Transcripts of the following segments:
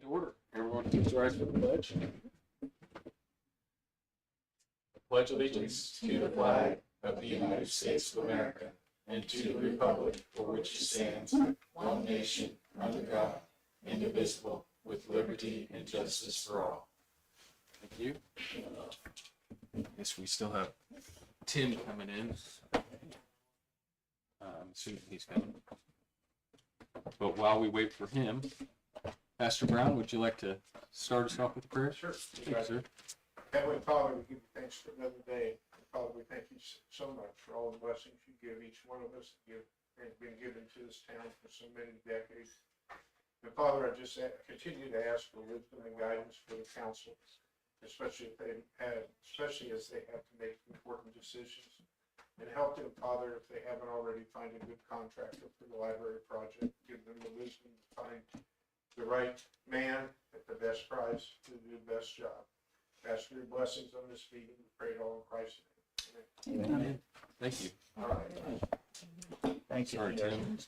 To order. Everyone please rise for the pledge. Pledge allegiance to the flag of the United States of America and to the republic for which it stands, one nation, under God, indivisible, with liberty and justice for all. Thank you. Guess we still have Tim coming in. I'm assuming he's coming. But while we wait for him, Pastor Brown, would you like to start us off with prayer? Sure. Thank you, sir. Heavenly Father, we give you thanks for another day. Father, we thank you so much for all the blessings you give each one of us that have been given to this town for so many decades. And Father, I just continue to ask for wisdom and guidance for the council, especially as they have to make important decisions. And help them, Father, if they haven't already, find a good contractor for the library project. Give them the wisdom to find the right man at the best price to do the best job. Ask for your blessings on this meeting. We pray it all in Christ's name. Amen. Thank you. All right. Thank you. Sorry, Tim.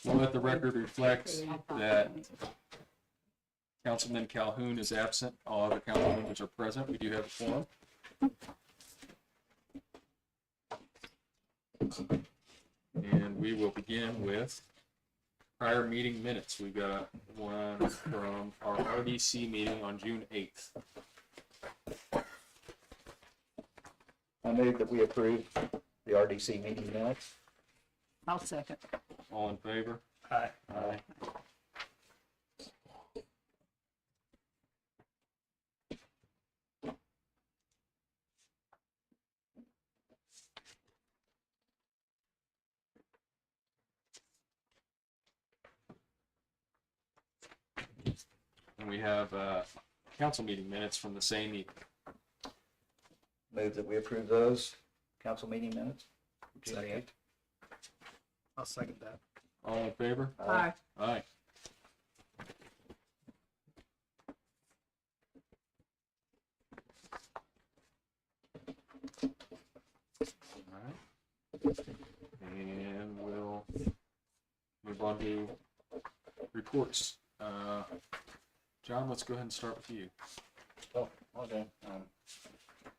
We'll let the record reflect that Councilman Calhoun is absent. All other council members are present. We do have a quorum. And we will begin with prior meeting minutes. We've got one from our RDC meeting on June 8th. I move that we approve the RDC meeting minutes. I'll second. All in favor? Aye. Aye. And we have council meeting minutes from the same meeting. Move that we approve those council meeting minutes. June Second. 8th. I'll second that. All in favor? Aye. Aye. All right. And we'll move on to reports. John, let's go ahead and start with you. Oh, okay.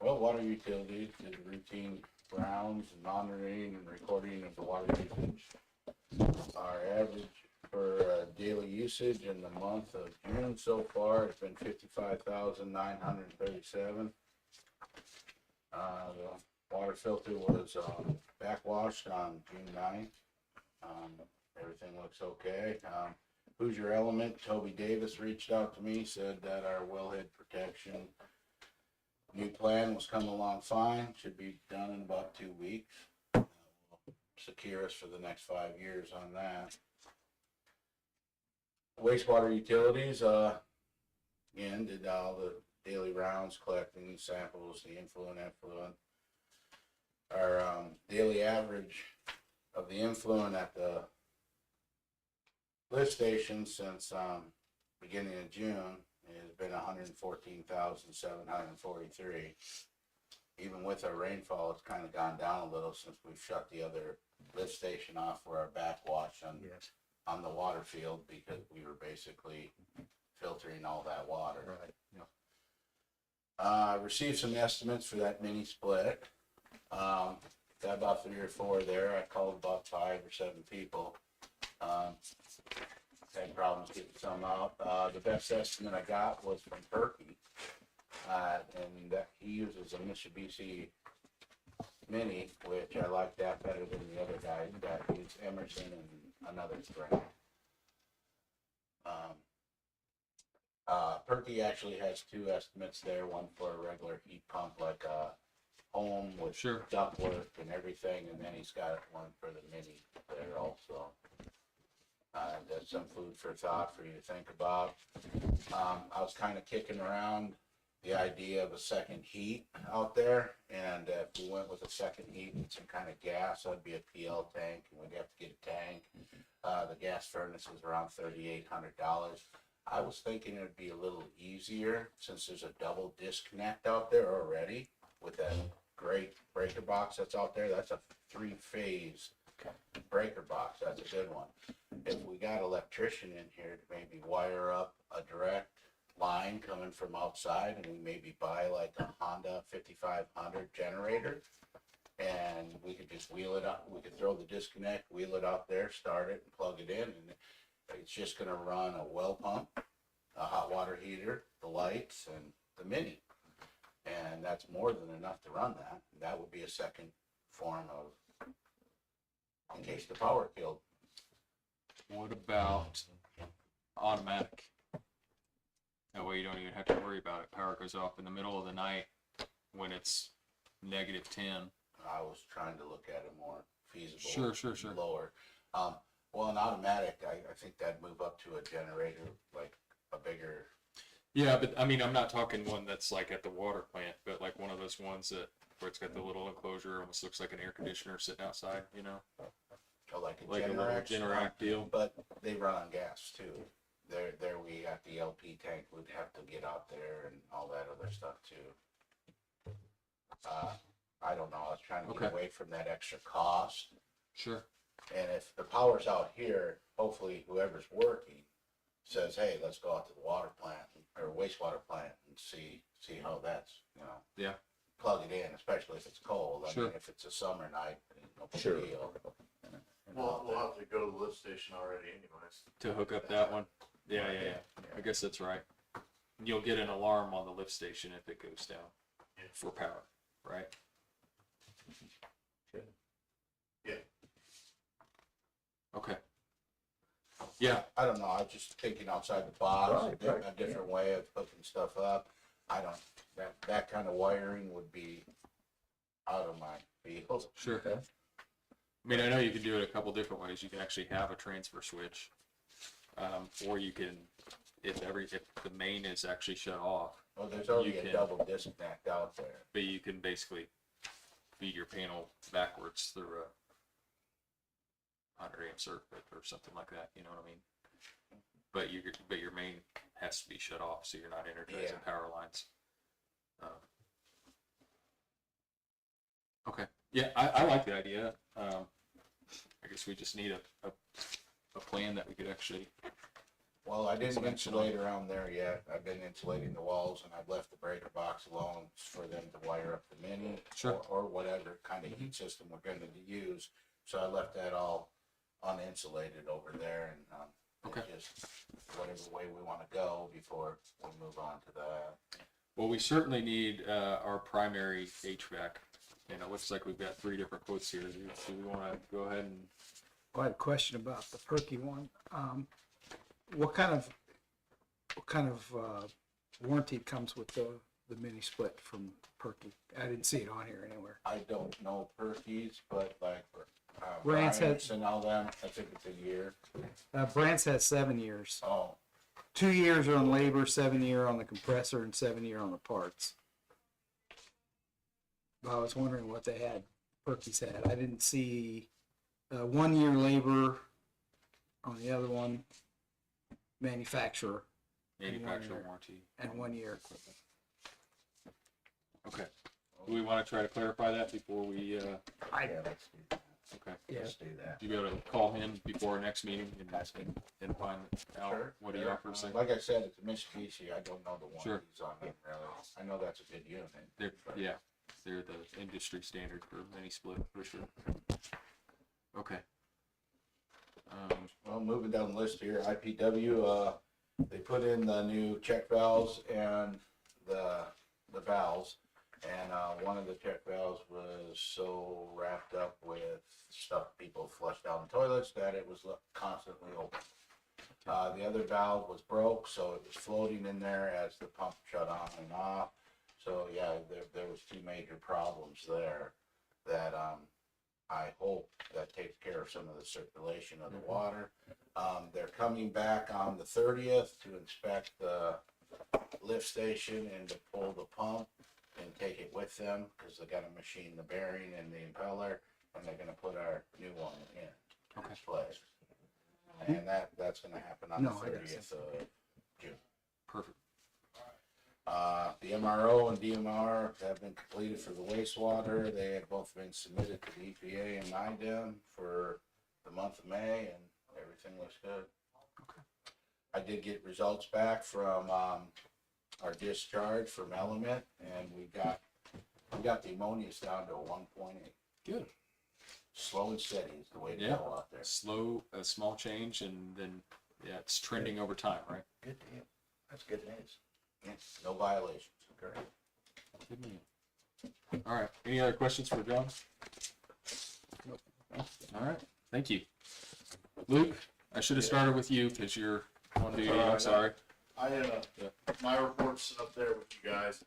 Well, water utilities did routine rounds and monitoring and recording of the water usage. Our average for daily usage in the month of June so far has been 55,937. The water filter was backwashed on June 9th. Everything looks okay. Hoosier Element, Toby Davis reached out to me, said that our wellhead protection new plan was coming along fine, should be done in about 2 weeks. Will secure us for the next 5 years on that. Wastewater utilities, again, did all the daily rounds, collecting samples, the influent, effluent. Our daily average of the influent at the lift station since beginning of June has been 114,743. Even with our rainfall, it's kind of gone down a little since we've shut the other lift station off for our backwash on the water field, because we were basically filtering all that water. Right. Received some estimates for that mini split. Got about 3 or 4 there. I called about 5 or 7 people. Had problems getting some out. The best estimate I got was from Perky, and that he uses a Mitsubishi Mini, which I like that better than the other guys that use Emerson and another brand. Perky actually has 2 estimates there, one for a regular heat pump like a home with Sure. ductwork and everything, and then he's got one for the Mini there also. That's some food for thought for you to think about. I was kind of kicking around the idea of a second heat out there, and if we went with a second heat and some kind of gas, that'd be a PL tank, and we'd have to get a tank. The gas furnace is around $3,800. I was thinking it'd be a little easier since there's a double disconnect out there already with that great breaker box that's out there. That's a 3-phase breaker box, that's a good one. If we got an electrician in here to maybe wire up a direct line coming from outside, and we maybe buy like a Honda 5500 generator, and we could just wheel it up, we could throw the disconnect, wheel it out there, start it and plug it in, and it's just gonna run a well pump, a hot water heater, the lights, and the mini. And that's more than enough to run that. That would be a second form of, in case the power killed. What about automatic? That way you don't even have to worry about it. Power goes off in the middle of the night when it's -10. I was trying to look at it more feasible. Sure. Lower. Well, an automatic, I think that'd move up to a generator, like a bigger, Yeah, but I mean, I'm not talking one that's like at the water plant, but like one of those ones that where it's got the little enclosure, almost looks like an air conditioner sitting outside, you know, like a like a little Generac. Generac deal. But they run on gas too. There we got the LP tank, we'd have to get out there and all that other stuff too. I don't know, I was trying to get Okay. away from that extra cost. Sure. And if the power's out here, hopefully whoever's working says, hey, let's go out to the water plant or wastewater plant and see how that's, you know. Yeah. Plug it in, especially if it's cold. I Sure. mean, if it's a summer night, no big Sure. deal. We'll have to go to the lift station already anyways. To hook up that one. Yeah. I guess that's right. You'll get an alarm on the lift station if it goes down Yeah. for power, right? Yeah. Okay. Yeah, I don't know, I was just thinking outside the box, Right, a different way of hooking stuff up. I don't, that kind of wiring would be out of my field. sure. Okay. I mean, I know you can do it a couple different ways. You can actually have a transfer switch, or you can, if the main is actually shut off, Well, there's already You a can- double disconnect out there. but you can basically feed your panel backwards through a 100 amp circuit or something like that. You know what I mean? But your main has to be shut off, so you're not energizing Yeah. power lines. Okay. Yeah, I like the idea. I guess we just need a plan that we could actually. Well, I didn't Expansion insulate around there yet. I've been insulating the walls and I've left the breaker box alone for them to wire up the mini Sure. or whatever kind of heat system we're going to use. So I left that all uninsulated over there and Okay. it's just whatever way we want to go before we move on to that. Well, we certainly need our primary HVAC, and it looks like we've got 3 different quotes here. Do we want to go ahead and? Well, I had a question about the Perky one. What kind of warranty comes with the mini split from Perky? I didn't see it on here anywhere. I don't know Perky's, but like Rance had- Bryant's and all them, I think it's a year. Brandt's has 7 years. Oh, 2 years on labor, 7-year on the compressor, and 7-year on the parts. I was wondering what they had, Perky's had. I didn't see 1-year labor on the other one, manufacturer, Manufacturer warranty. and 1 year. Okay. Do we want to try to clarify that before we, yeah, let's do that. okay. Yeah. Let's do that. Do you be able to call him before our next meeting and find out Sure. what he offers? Like I said, it's a Mitsubishi. I don't know the Sure. warranties on it really. I know that's a good unit. They're the industry standard for mini split for sure. Okay. Well, moving down the list here, IPW, they put in the new check valves and the valves. And, one of the check valves was so wrapped up with stuff people flushed down the toilets that it was constantly open. The other valve was broke, so it was floating in there as the pump shut on and off. So, yeah, there was 2 major problems there that, I hope that takes care of some of the circulation of the water. They're coming back on the 30th to inspect the lift station and to pull the pump and take it with them, because they gotta machine the bearing and the impeller, and they're gonna put our new one in its place. And that's gonna happen on the No, I got 30th of June. Perfect. The MRO and DMR have been completed for the wastewater. They have both been submitted to the EPA and NIDEM for the month of May, and everything looks good. I did get results back from, our discharge from Element, and we got the ammonia's down to a 1.8. Good. Slow and steady is the way to Yeah. go out there. Slow, a small change, and then, yeah, it's trending over time, right? Good deal. That's good news. Yes, no violations. Great. Good news. All right, any other questions for John? All right, thank you. Luke, I should have started with you because you're on duty, I'm sorry. My report's up there with you guys.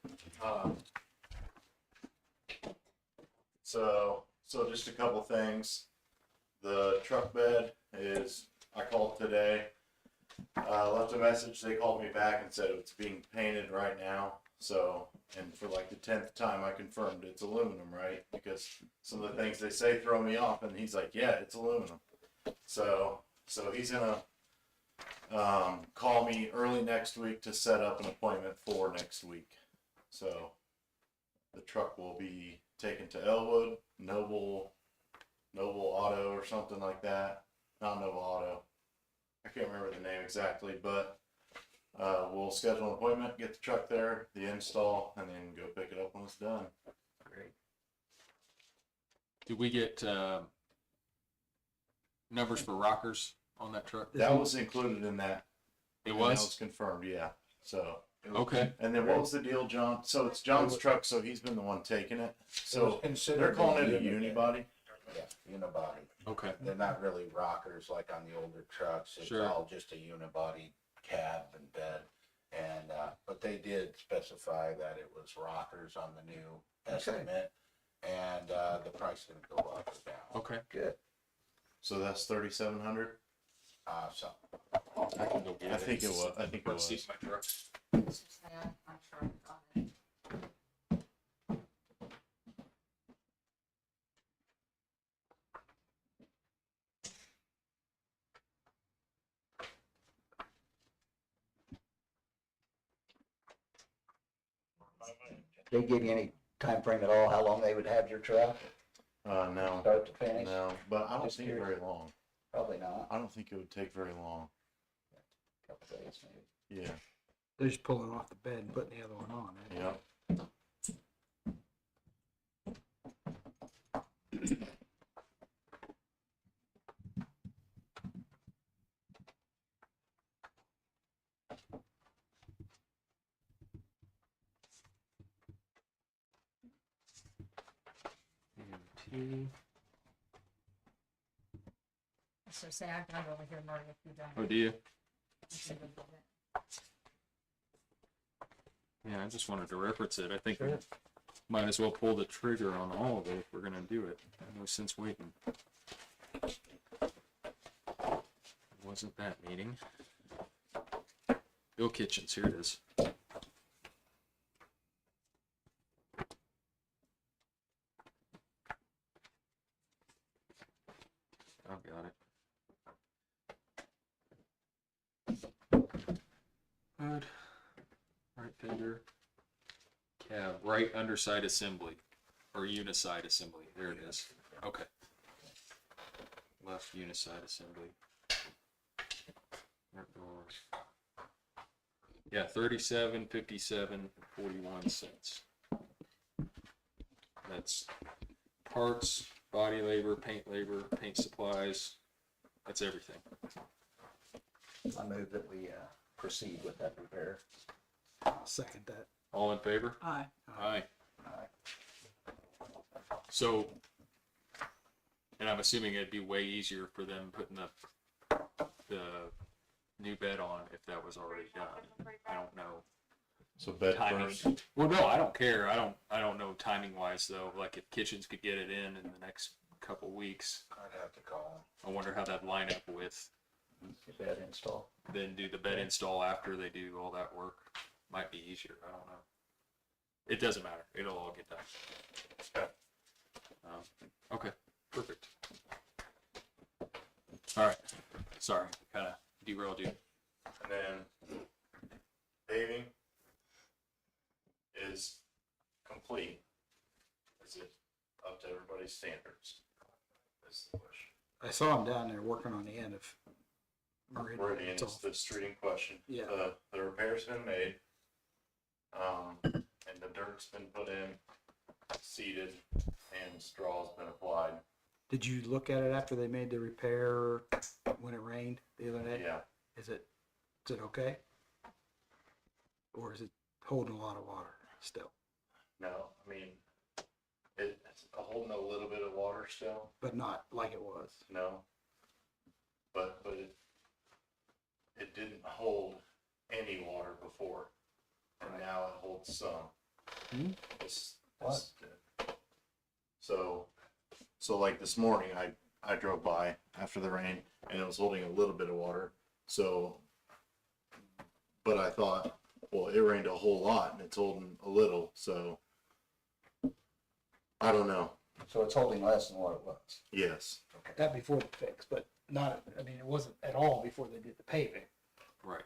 So just a couple things. The truck bed is, I called today, left a message, they called me back and said it's being painted right now. So, and for like the 10th time I confirmed it's aluminum, right? Because some of the things they say throw me off, and he's like, yeah, it's aluminum. So he's gonna call me early next week to set up an appointment for next week. So the truck will be taken to Elwood, Noble Auto or something like that. Not Noble Auto. I can't remember the name exactly, but we'll schedule an appointment, get the truck there, the install, and then go pick it up when it's done. Great. Did we get numbers for rockers on that truck? That was included in that. It and That was was? confirmed, yeah. So. Okay, And then what was the deal, John? So it's John's truck, so he's been the one taking it. So Considered they're calling it a unibody. unibody. Yeah, unibody. okay, They're not really rockers like on the older trucks. It's Sure. all just a unibody cab and bed. And, but they did specify that it was rockers on the new estimate. And, the price didn't go up or down. okay. Good. So that's 3,700. So, I can go get it. I think it was. I think it Front was. seat of my truck. They give you any time frame at all, how long they would have your truck, No, start to finish? no, but I don't Just think curious. very long. Probably not, I don't think it would take very long. couple days maybe. Yeah, They're just pulling off the bed and putting the other one on. eh? yeah. So say I can go over here, Marty, if you Oh, don't. do you? Yeah, I just wanted to reference it. I think we might as well pull the trigger on all of it if we're gonna do it. No sense waiting. Wasn't that meeting? Bill Kitchens, here it is. I've got it. Good. Right fender. Cab, right underside assembly, or uniside assembly, there it is, okay. Left uniside assembly. Front doors. Yeah, 37.57.41. That's parts, body labor, paint supplies, that's everything. I move that we, proceed with that repair. I'll second that. All in favor? Aye. Aye. Aye. So, and I'm assuming it'd be way easier for them putting the new bed on if that was already done. I don't know So bed timing. first. Well, no, I don't care. I don't know timing wise though. Like if Kitchens could get it in the next couple weeks, I'd have to call I wonder how that'd line up with Bed install. then do the bed install after they do all that work. Might be easier. I don't know. It doesn't matter. It'll all get done. Okay, perfect. All right. Sorry, kind of derailed you. And then paving is complete. Is it up to everybody's standards? That's the question. I saw him down there working on the end of Meridian. Meridian It's is all- the street in question. Yeah. The repair's been made. And the dirt's been put in, seeded, and straw's been applied. Did you look at it after they made the repair when it rained the other day? Yeah, Is it okay? Or is it holding a lot of water still? no, I mean, it's holding a little bit of water still, But not like it was. no. But it didn't hold any water before, and now it holds some. Hmm? It's so like this morning, I drove by after the rain and it was holding a little bit of water. So, but I thought, well, it rained a whole lot and it's holding a little. So, I don't know. So it's holding less than what it was. Yes. That before the fix, but not, I mean, it wasn't at all before they did the paving. Right.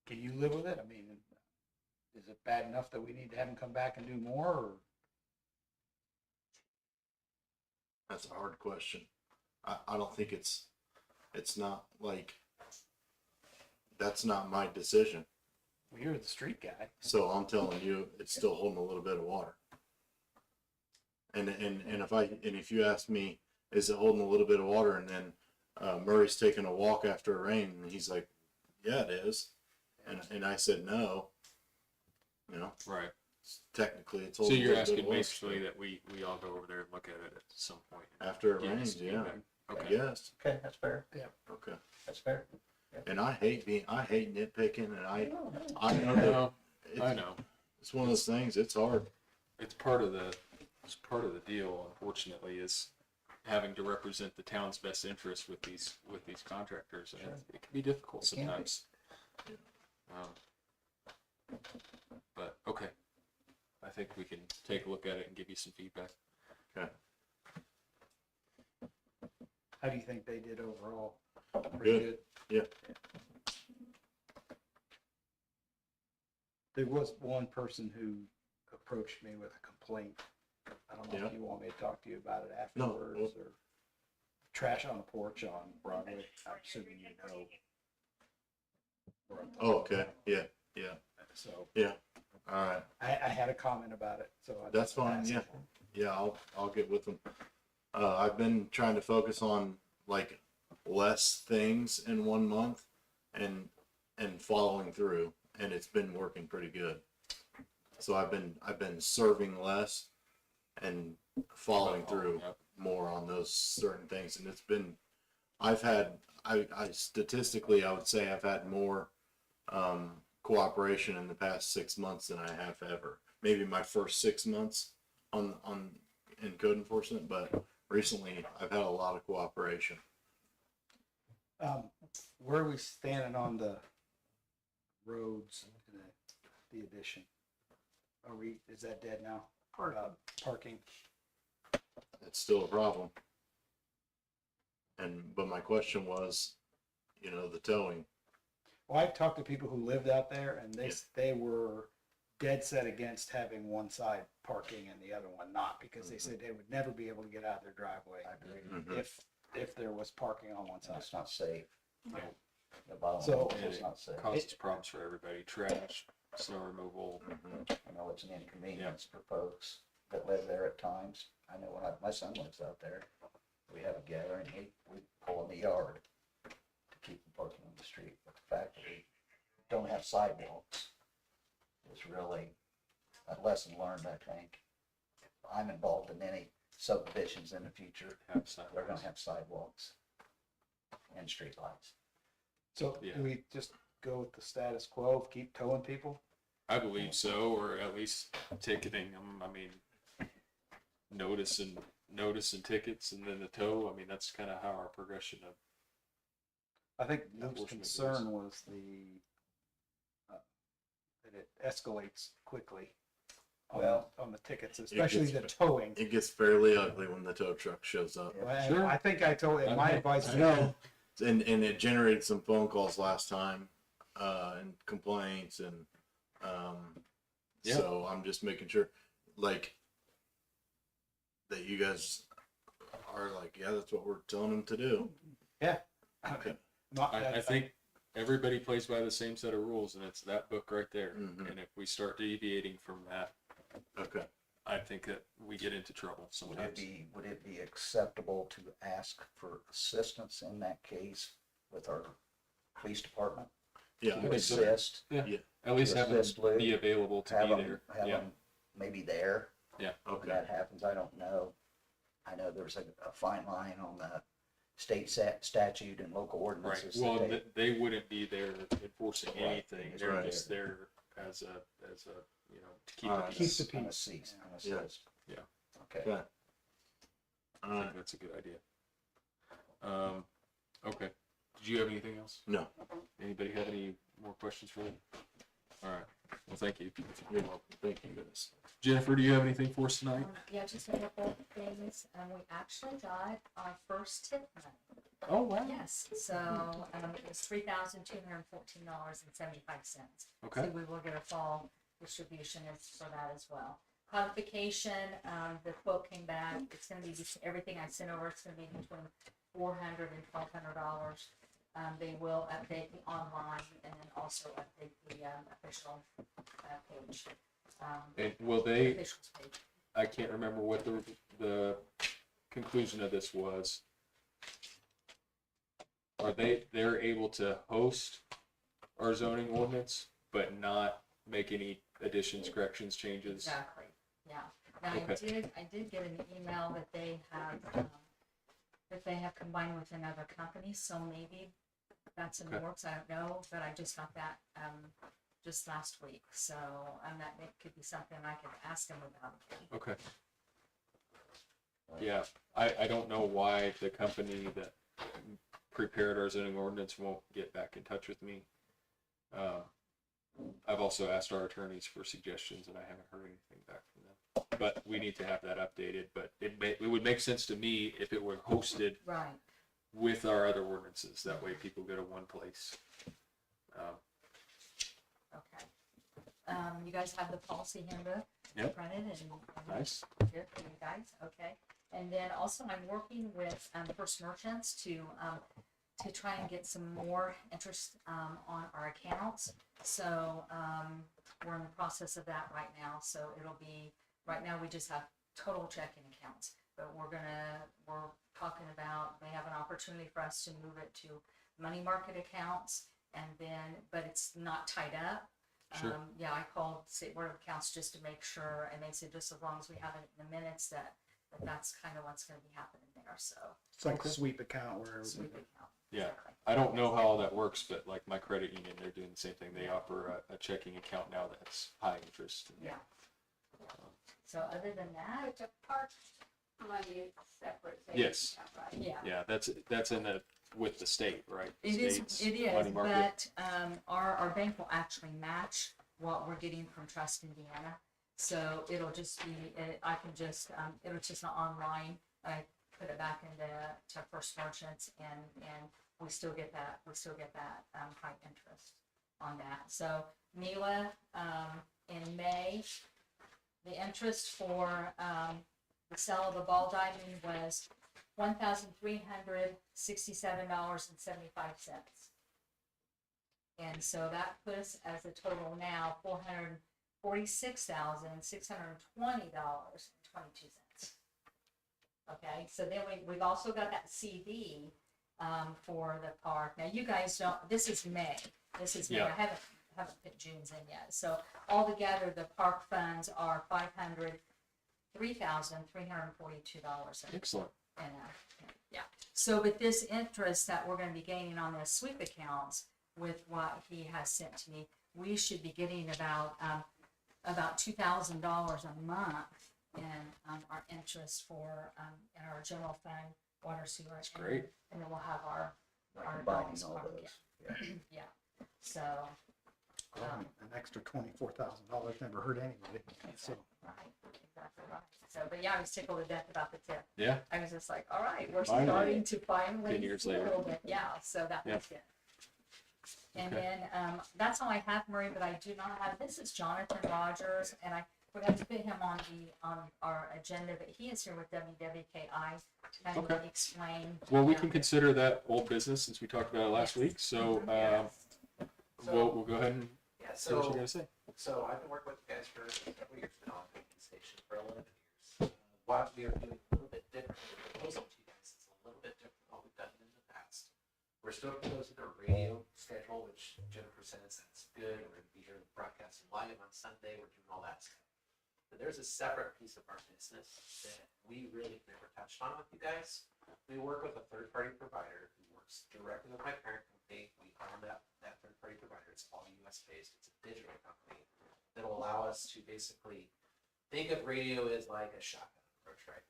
Can you live with it? I mean, is it bad enough that we need to have them come back and do more, or? That's a hard question. I don't think it's not like, that's not my decision. Well, you're the street guy. So I'm telling you, it's still holding a little bit of water. And if you ask me, is it holding a little bit of water? And then Murray's taking a walk after a rain, and he's like, yeah, it is. And I said no. You know, Right. technically it's So holding. a you're little bit asking of water basically still. that we all go over there and look at it at some point. After it Give us rains, yeah. feedback. I Okay. guess. Okay, that's fair. Okay. That's fair. And I hate nitpicking, and I know I that know. it's, I know. it's one of those things. It's hard. It's part of the deal, unfortunately, is having to represent the town's best interest with these contractors, and it can be difficult It can be. sometimes. But okay, I think we can take a look at it and give you some feedback. Okay. How do you think they did overall? Pretty Good. Yeah. There was one person who approached me with a complaint. I don't know if Yeah. you want me to talk to you about it No, afterwards, or trash on a porch on Broadway. I'm assuming you know. where I'm talking Oh, okay. about. Yeah. So All right. I had a comment about it, so. That's fine, asked yeah. it. Yeah, I'll get with them. I've been trying to focus on like less things in 1 month and following through, and it's been working pretty good. So I've been serving less and following through Yep. more on those certain things, and it's been, I statistically I would say I've had more cooperation in the past 6 months than I have ever. Maybe my first 6 months in code enforcement, but recently I've had a lot of cooperation. Where are we standing on the roads in the addition? Is that dead now? Parking? It's still a problem. But my question was, the towing. Well, I've talked to people who lived out there, and Yeah. they were dead set against having one side parking and the other one not, because they said they would never be able to get out of their driveway I agree. Mhm. if there was parking on one And side. it's not safe. No. The bottom So- line is it's not safe. Causes problems for everybody. Trash, snow removal. Mhm. I know it's an inconvenience for folks that live there at times. I know when my son lives out there, we have a gathering, we pull in the yard to keep them parking on the street. But the fact that we don't have sidewalks is really a lesson learned, I think. If I'm involved in any subdivisions in the future, Have they're gonna sidewalks. have sidewalks and streetlights. So Yeah. do we just go with the status quo of keep towing people? I believe so, or at least ticketing them. I mean, notice and tickets, and then the tow. I mean, that's kind of how our progression of. I think Luke's Unfortunate concern was that it escalates quickly on the tickets, especially the towing. It gets fairly ugly when the tow truck shows up. And Sure. I think I told, and my Okay. advice I to know. him, And it generated some phone calls last time. and complaints and, Yeah. so I'm just making sure, like, that you guys are like, yeah, that's what we're telling them to do. Okay. I think everybody plays by the same set of rules, and it's that book right there. Mhm. And if we start deviating from that, Okay. I think that we get into trouble sometimes. Would it be acceptable to ask for assistance in that case with our police department? Yeah. To I think so. assist, At least to have them assist Lou, be available to have be them, there. have Yeah, them maybe there when Okay. that happens. I don't know. I know there's a fine line on the state statute and local right. ordinances. Well, that they wouldn't be there enforcing Right. anything. They're Right. just there as a, you know, to keep All the right. peace. Keep the an peace. assist, an Yeah. assist. Yeah. Okay. Okay. All I right. think that's a good idea. Okay. Did you have anything else? No. Anybody have any more questions for me? All right. Well, thank you. You're welcome. Thank you, guys. Jennifer, do you have anything for us tonight? Yeah, just a couple things. We actually got our first tip money. Oh, wow. Yes, so, it was $3,214.75. Okay. So we will get a fall distribution for that as well. Codification, the quote came back, it's gonna be, everything I sent over, it's gonna be between $400 and $1,200. They will update the online and then also update the, official, page. And will they, Officials page. I can't remember what the conclusion of this was. Are they're able to host our zoning ordinance, but not make any additions, corrections, changes? Exactly, yeah. Now, Okay. I did get an email that they have combined with another company, so maybe that's in the Okay. works, I don't know, but I just got that, just last week, so, that it could be something I could ask them about. Okay. Yeah, I don't know why the company that prepared our zoning ordinance won't get back in touch with me. I've also asked our attorneys for suggestions and I haven't heard anything back from them. But we need to have that updated, but it would make sense to me if it were hosted Right, with our other ordinances. That way people go to one place. okay. You guys have the policy handbook Yep. printed and Nice. here for you guys, okay? And then also I'm working with, First Merchants to try and get some more interest, on our accounts. So, we're in the process of that right now, so it'll be, right now we just have total checking accounts. But we're talking about, they have an opportunity for us to move it to money market accounts and then, but it's not tied up. Sure. Yeah, I called State Board of Accounts just to make sure, and they said just as long as we have it in the minutes that's kind of what's gonna be happening there, so. It's like Okay. a sweep account where Sweep account. Yeah. Exactly. I don't know how all that works, but like my credit union, they're doing the same thing. They offer a checking account now that's high interest. Yeah. So other than that, It's a park money separate. Yes. savings account, right? yeah. Yeah, that's in the, with the state, right? It is, State's it is, money market. but, our bank will actually match what we're getting from Trust Indiana. So it'll just be, I can just, it'll just not online, I put it back to First Merchants and we still get that, high interest on that. So Mila, in May, the interest for, the sale of the ball diamond was $1,367.75. And so that put us as a total now $446,620.22. Okay, so then we've also got that CD for the park. Now you guys don't, this is May. Yeah. I haven't put June's in yet. So altogether, the park funds are $503,342. Excellent. And, yeah, so with this interest that we're gonna be gaining on the sweep accounts with what he has sent to me, we should be getting about $2,000 a month in, our interest for, in our general fund, water sewer. That's great. And then we'll have our Combining bonus all park, those. yeah, so, an extra $24,000 never hurt anybody. So right, exactly right. So, but yeah, I was tickled to death about the tip. Yeah. I was just like, all right, we're Finally. starting to finally. 10 years see a later. little bit. Yeah, so that Yeah. was good. And Okay. then, that's all I have, Marie, but I do not have, this is Jonathan Rogers, and I forgot to put him on our agenda, but he is here with WWKI to kind of Okay. explain. Well, we can consider that old business since we talked about it last week. So we'll go ahead and Yeah, see what you're so, gonna say. so I've been working with you guys for several years now on the station for 11 years. What we are doing a little bit different, the proposal to you guys is a little bit different than what we've done in the past. We're still proposing a radio schedule, which Jennifer says that's good. We're gonna be here broadcasting live on Sunday. We're doing all that stuff. But there's a separate piece of our business that we really never touched on with you guys. We work with a third-party provider who works directly with my parent company. We own that third-party provider. It's all US-based. It's a digital company that will allow us to basically think of radio as like a shotgun approach, right?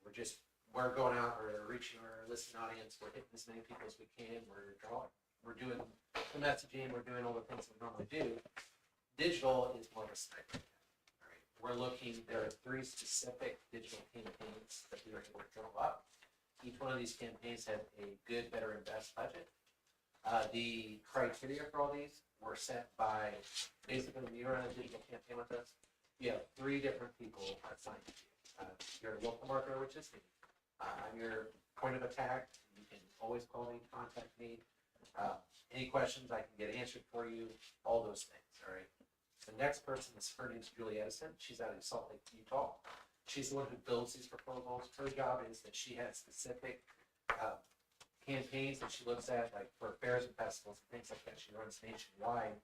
We're going out, we're reaching our listening audience, we're hitting as many people as we can, we're doing the messaging, we're doing all the things we normally do. Digital is more of a sniper. We're looking, there are 3 specific digital campaigns that we are able to draw up. Each one of these campaigns had a good, better, and best budget. The criteria for all these were set by, basically, when you run a digital campaign with us, you have 3 different people assigned to you. Your local marketer, which is me. I'm your point of attack. You can always call me, contact me. Any questions I can get answered for you, all those things, all right? The next person is, her name's Julie Edison. She's out of Salt Lake, Utah. She's the one who builds these proposals. Her job is that she has specific campaigns that she looks at, like for fairs and festivals and things like that. She runs nationwide,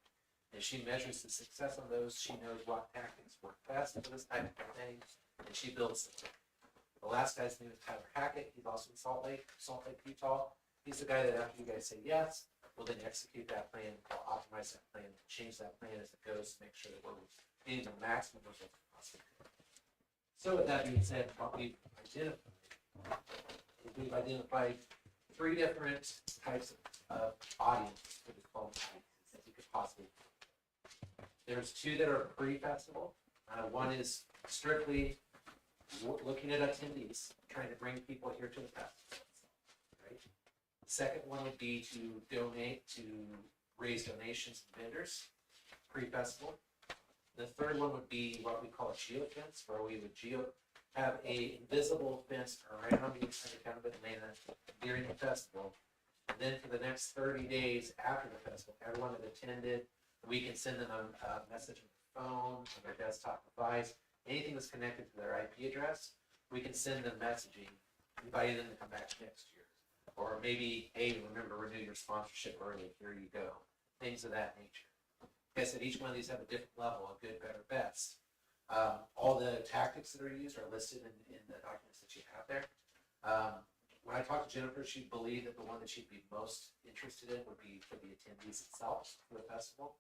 and she measures the success on those. She knows what tactics work best for this type of thing, and she builds them. The last guy's name is Tyler Hackett. He's also in Salt Lake, Utah. He's the guy that after you guys say yes, will then execute that plan, will optimize that plan, change that plan as it goes to make sure that we're getting the maximum result possible. So with that being said, what we've identified 3 different types of audience for the phone that you could possibly. There's 2 that are pre-festival. One is strictly looking at attendees, trying to bring people here to the festival. Right? The second one would be to donate, to raise donations to vendors, pre-festival. The third one would be what we call a geo fence, where we would have a invisible fence around the entire town of Atlanta during the festival. And then for the next 30 days after the festival, everyone that attended, we can send them a message on their phone, on their desktop device, anything that's connected to their IP address, we can send them messaging, inviting them to come back next year. Or maybe, hey, remember, renew your sponsorship early, here you go. Things of that nature. Like I said, each one of these have a different level of good, better, best. All the tactics that are used are listed in the documents that you have there. When I talked to Jennifer, she believed that the one that she'd be most interested in would be for the attendees itself for the festival.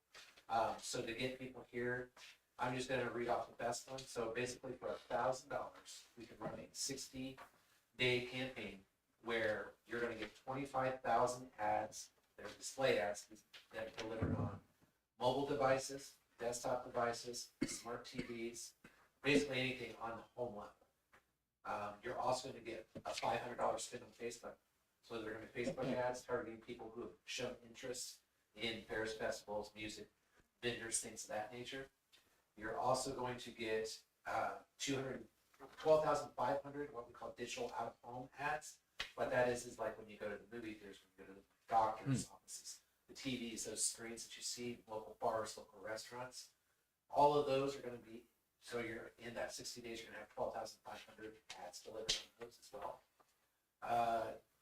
So to get people here, I'm just going to read off the best one. So basically, for $1,000, we can run a 60-day campaign where you're going to get 25,000 ads. They're display ads that are delivered on mobile devices, desktop devices, smart TVs, basically anything on the home level. You're also going to get a $500 spin on Facebook. So they're going to be Facebook ads targeting people who have shown interest in fairs, festivals, music, vendors, things of that nature. You're also going to get 12,500 what we call digital out-of-home ads. What that is like when you go to the movie theaters, when you go to the doctor's offices, the TVs, those screens that you see, local bars, local restaurants. All of those are going to be, so you're in that 60 days, you're going to have 12,500 ads delivered on those as well.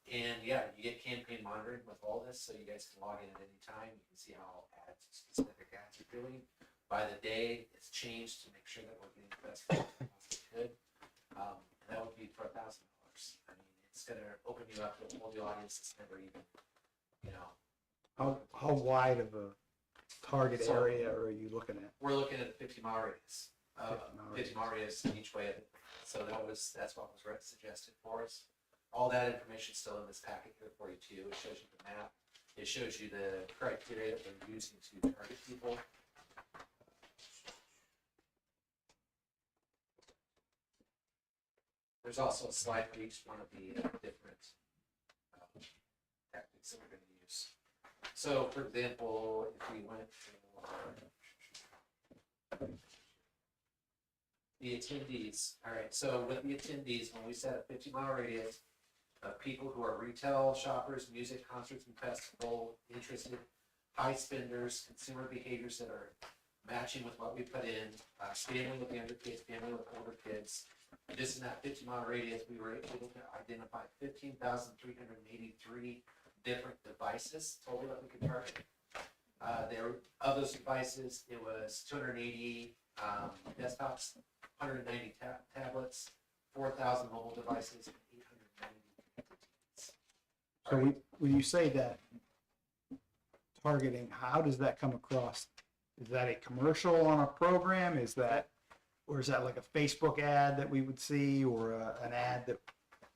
And yeah, you get campaign monitoring with all this, so you guys can log in at any time. You can see how specific ads are doing. By the day, it's changed to make sure that we're getting the best we possibly could. And that would be for $1,000. I mean, it's going to open you up to a whole new audience that's never even, you know. How wide of a target So- area are you looking at? We're looking at a 50-mile radius. 50 50-mile radius each way of it. So that's what was suggested for us. All that information is still in this packet here for you too. It shows you the map. It shows you the criteria that we're using to target people. There's also a slide for each one of the different tactics that we're going to use. So for example, if we went for the attendees, all right, so with the attendees, when we set a 50-mile radius of people who are retail shoppers, music, concerts and festival interested, high spenders, consumer behaviors that are matching with what we put in, family with younger kids, family with older kids. Just in that 50-mile radius, we were able to identify 15,383 different devices total that we could target. Of those devices, it was 280 desktops, 190 tablets, 4,000 mobile devices, and 890 So when you say that targeting, how does that come across? Is that a commercial on a program? Or is that like a Facebook ad that we would see, or an ad that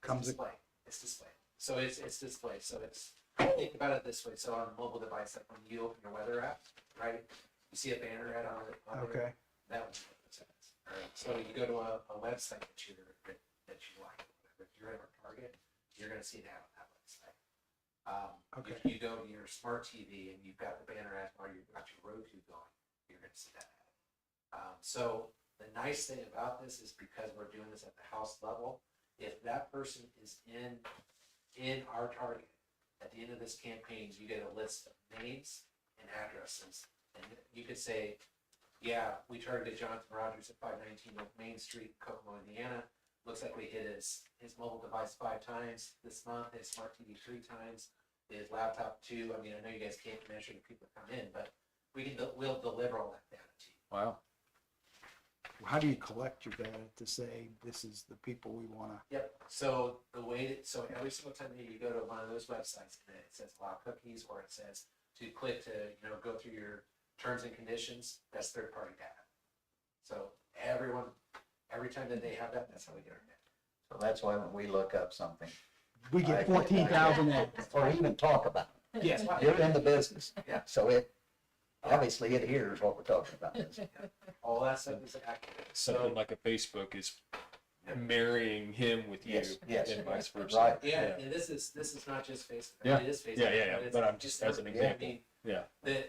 comes? display. It's display. So it's display. So it's, think about it this way. So on a mobile device, like when you open your weather app, right? You see a banner ad on there. Okay. That would be what it says. All right. So you go to a website that you like, whatever. If you're in our target, you're going to see that on that website. Okay. If you go to your smart TV and you've got the banner ad or you've got your Roku going, you're going to see that ad. So the nice thing about this is because we're doing this at the house level, if that person is in our target, at the end of this campaign, you get a list of names and addresses. And you could say, yeah, we targeted Jonathan Rogers at 519 North Main Street, Kokomo, Indiana. Looks like we hit his mobile device 5 times this month, his smart TV 3 times, his laptop 2. I mean, I know you guys can't measure the people that come in, but we'll deliver all that data to you. Wow. How do you collect your data to say this is the people we want to? Yep. So so every single time that you go to one of those websites and it says allow cookies or it says to click to go through your terms and conditions, that's third party data. So every time that they have that, that's how we get our data. So that's why when we look up something, We get 14,000 ads. or even talk about it, Yes. you're in the business. Yeah. So obviously it hears what we're talking about. All that stuff is accurate. Something like a Facebook is marrying him with you, Yes. and vice versa. Right. Yeah, and this is not just Facebook. Yeah. It is Facebook. Yeah. it's But I'm just as an everything. example. I mean, Yeah.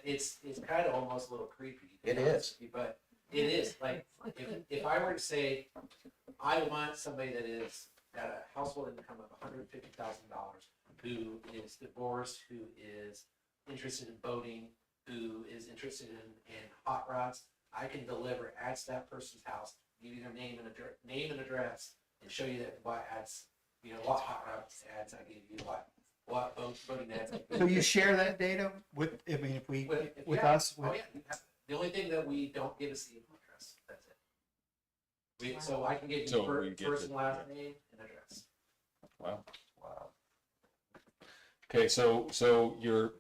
it's kind of almost a little creepy. to be It honest is. with you, but it is like if I were to say I want somebody that is at a household income of $150,000, who is divorced, who is interested in boating, who is interested in hot rods, I can deliver ads to that person's house, give you their name and address, and show you that what ads, what hot rods ads I gave you, what boating ads. I gave So you. you share that data with, I mean, if we, If you with have- us? Oh, yeah, you have it. The only thing that we don't give is the email address. That's it. So I can give you So we get first and the- last name and address. Wow. Wow. Okay, so your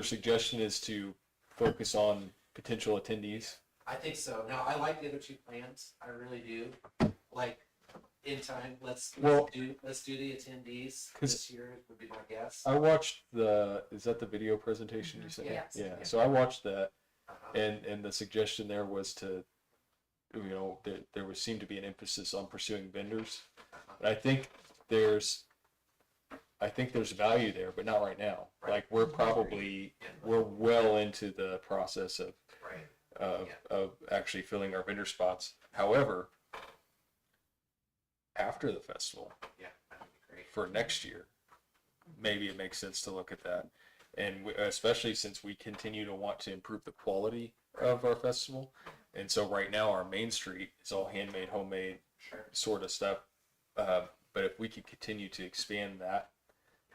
suggestion is to focus on potential attendees. I think so. Now, I like the other 2 plans. I really do. Like, in time, let's do the attendees 'Cause this year would be my guess. I watched is that the video presentation you said? Yes. Yeah. So I watched that, Uh-huh. and the suggestion there was to, there would seem to be an emphasis on pursuing vendors. And I think there's value there, but not right now. Right. Like we're well into the process of Right. of actually filling our vendor spots. However, after the festival Yeah, that would be great. for next year, maybe it makes sense to look at that. And especially since we continue to want to improve the quality of our festival. And so right now our main street is all handmade, homemade Sure. sort of stuff. But if we could continue to expand that,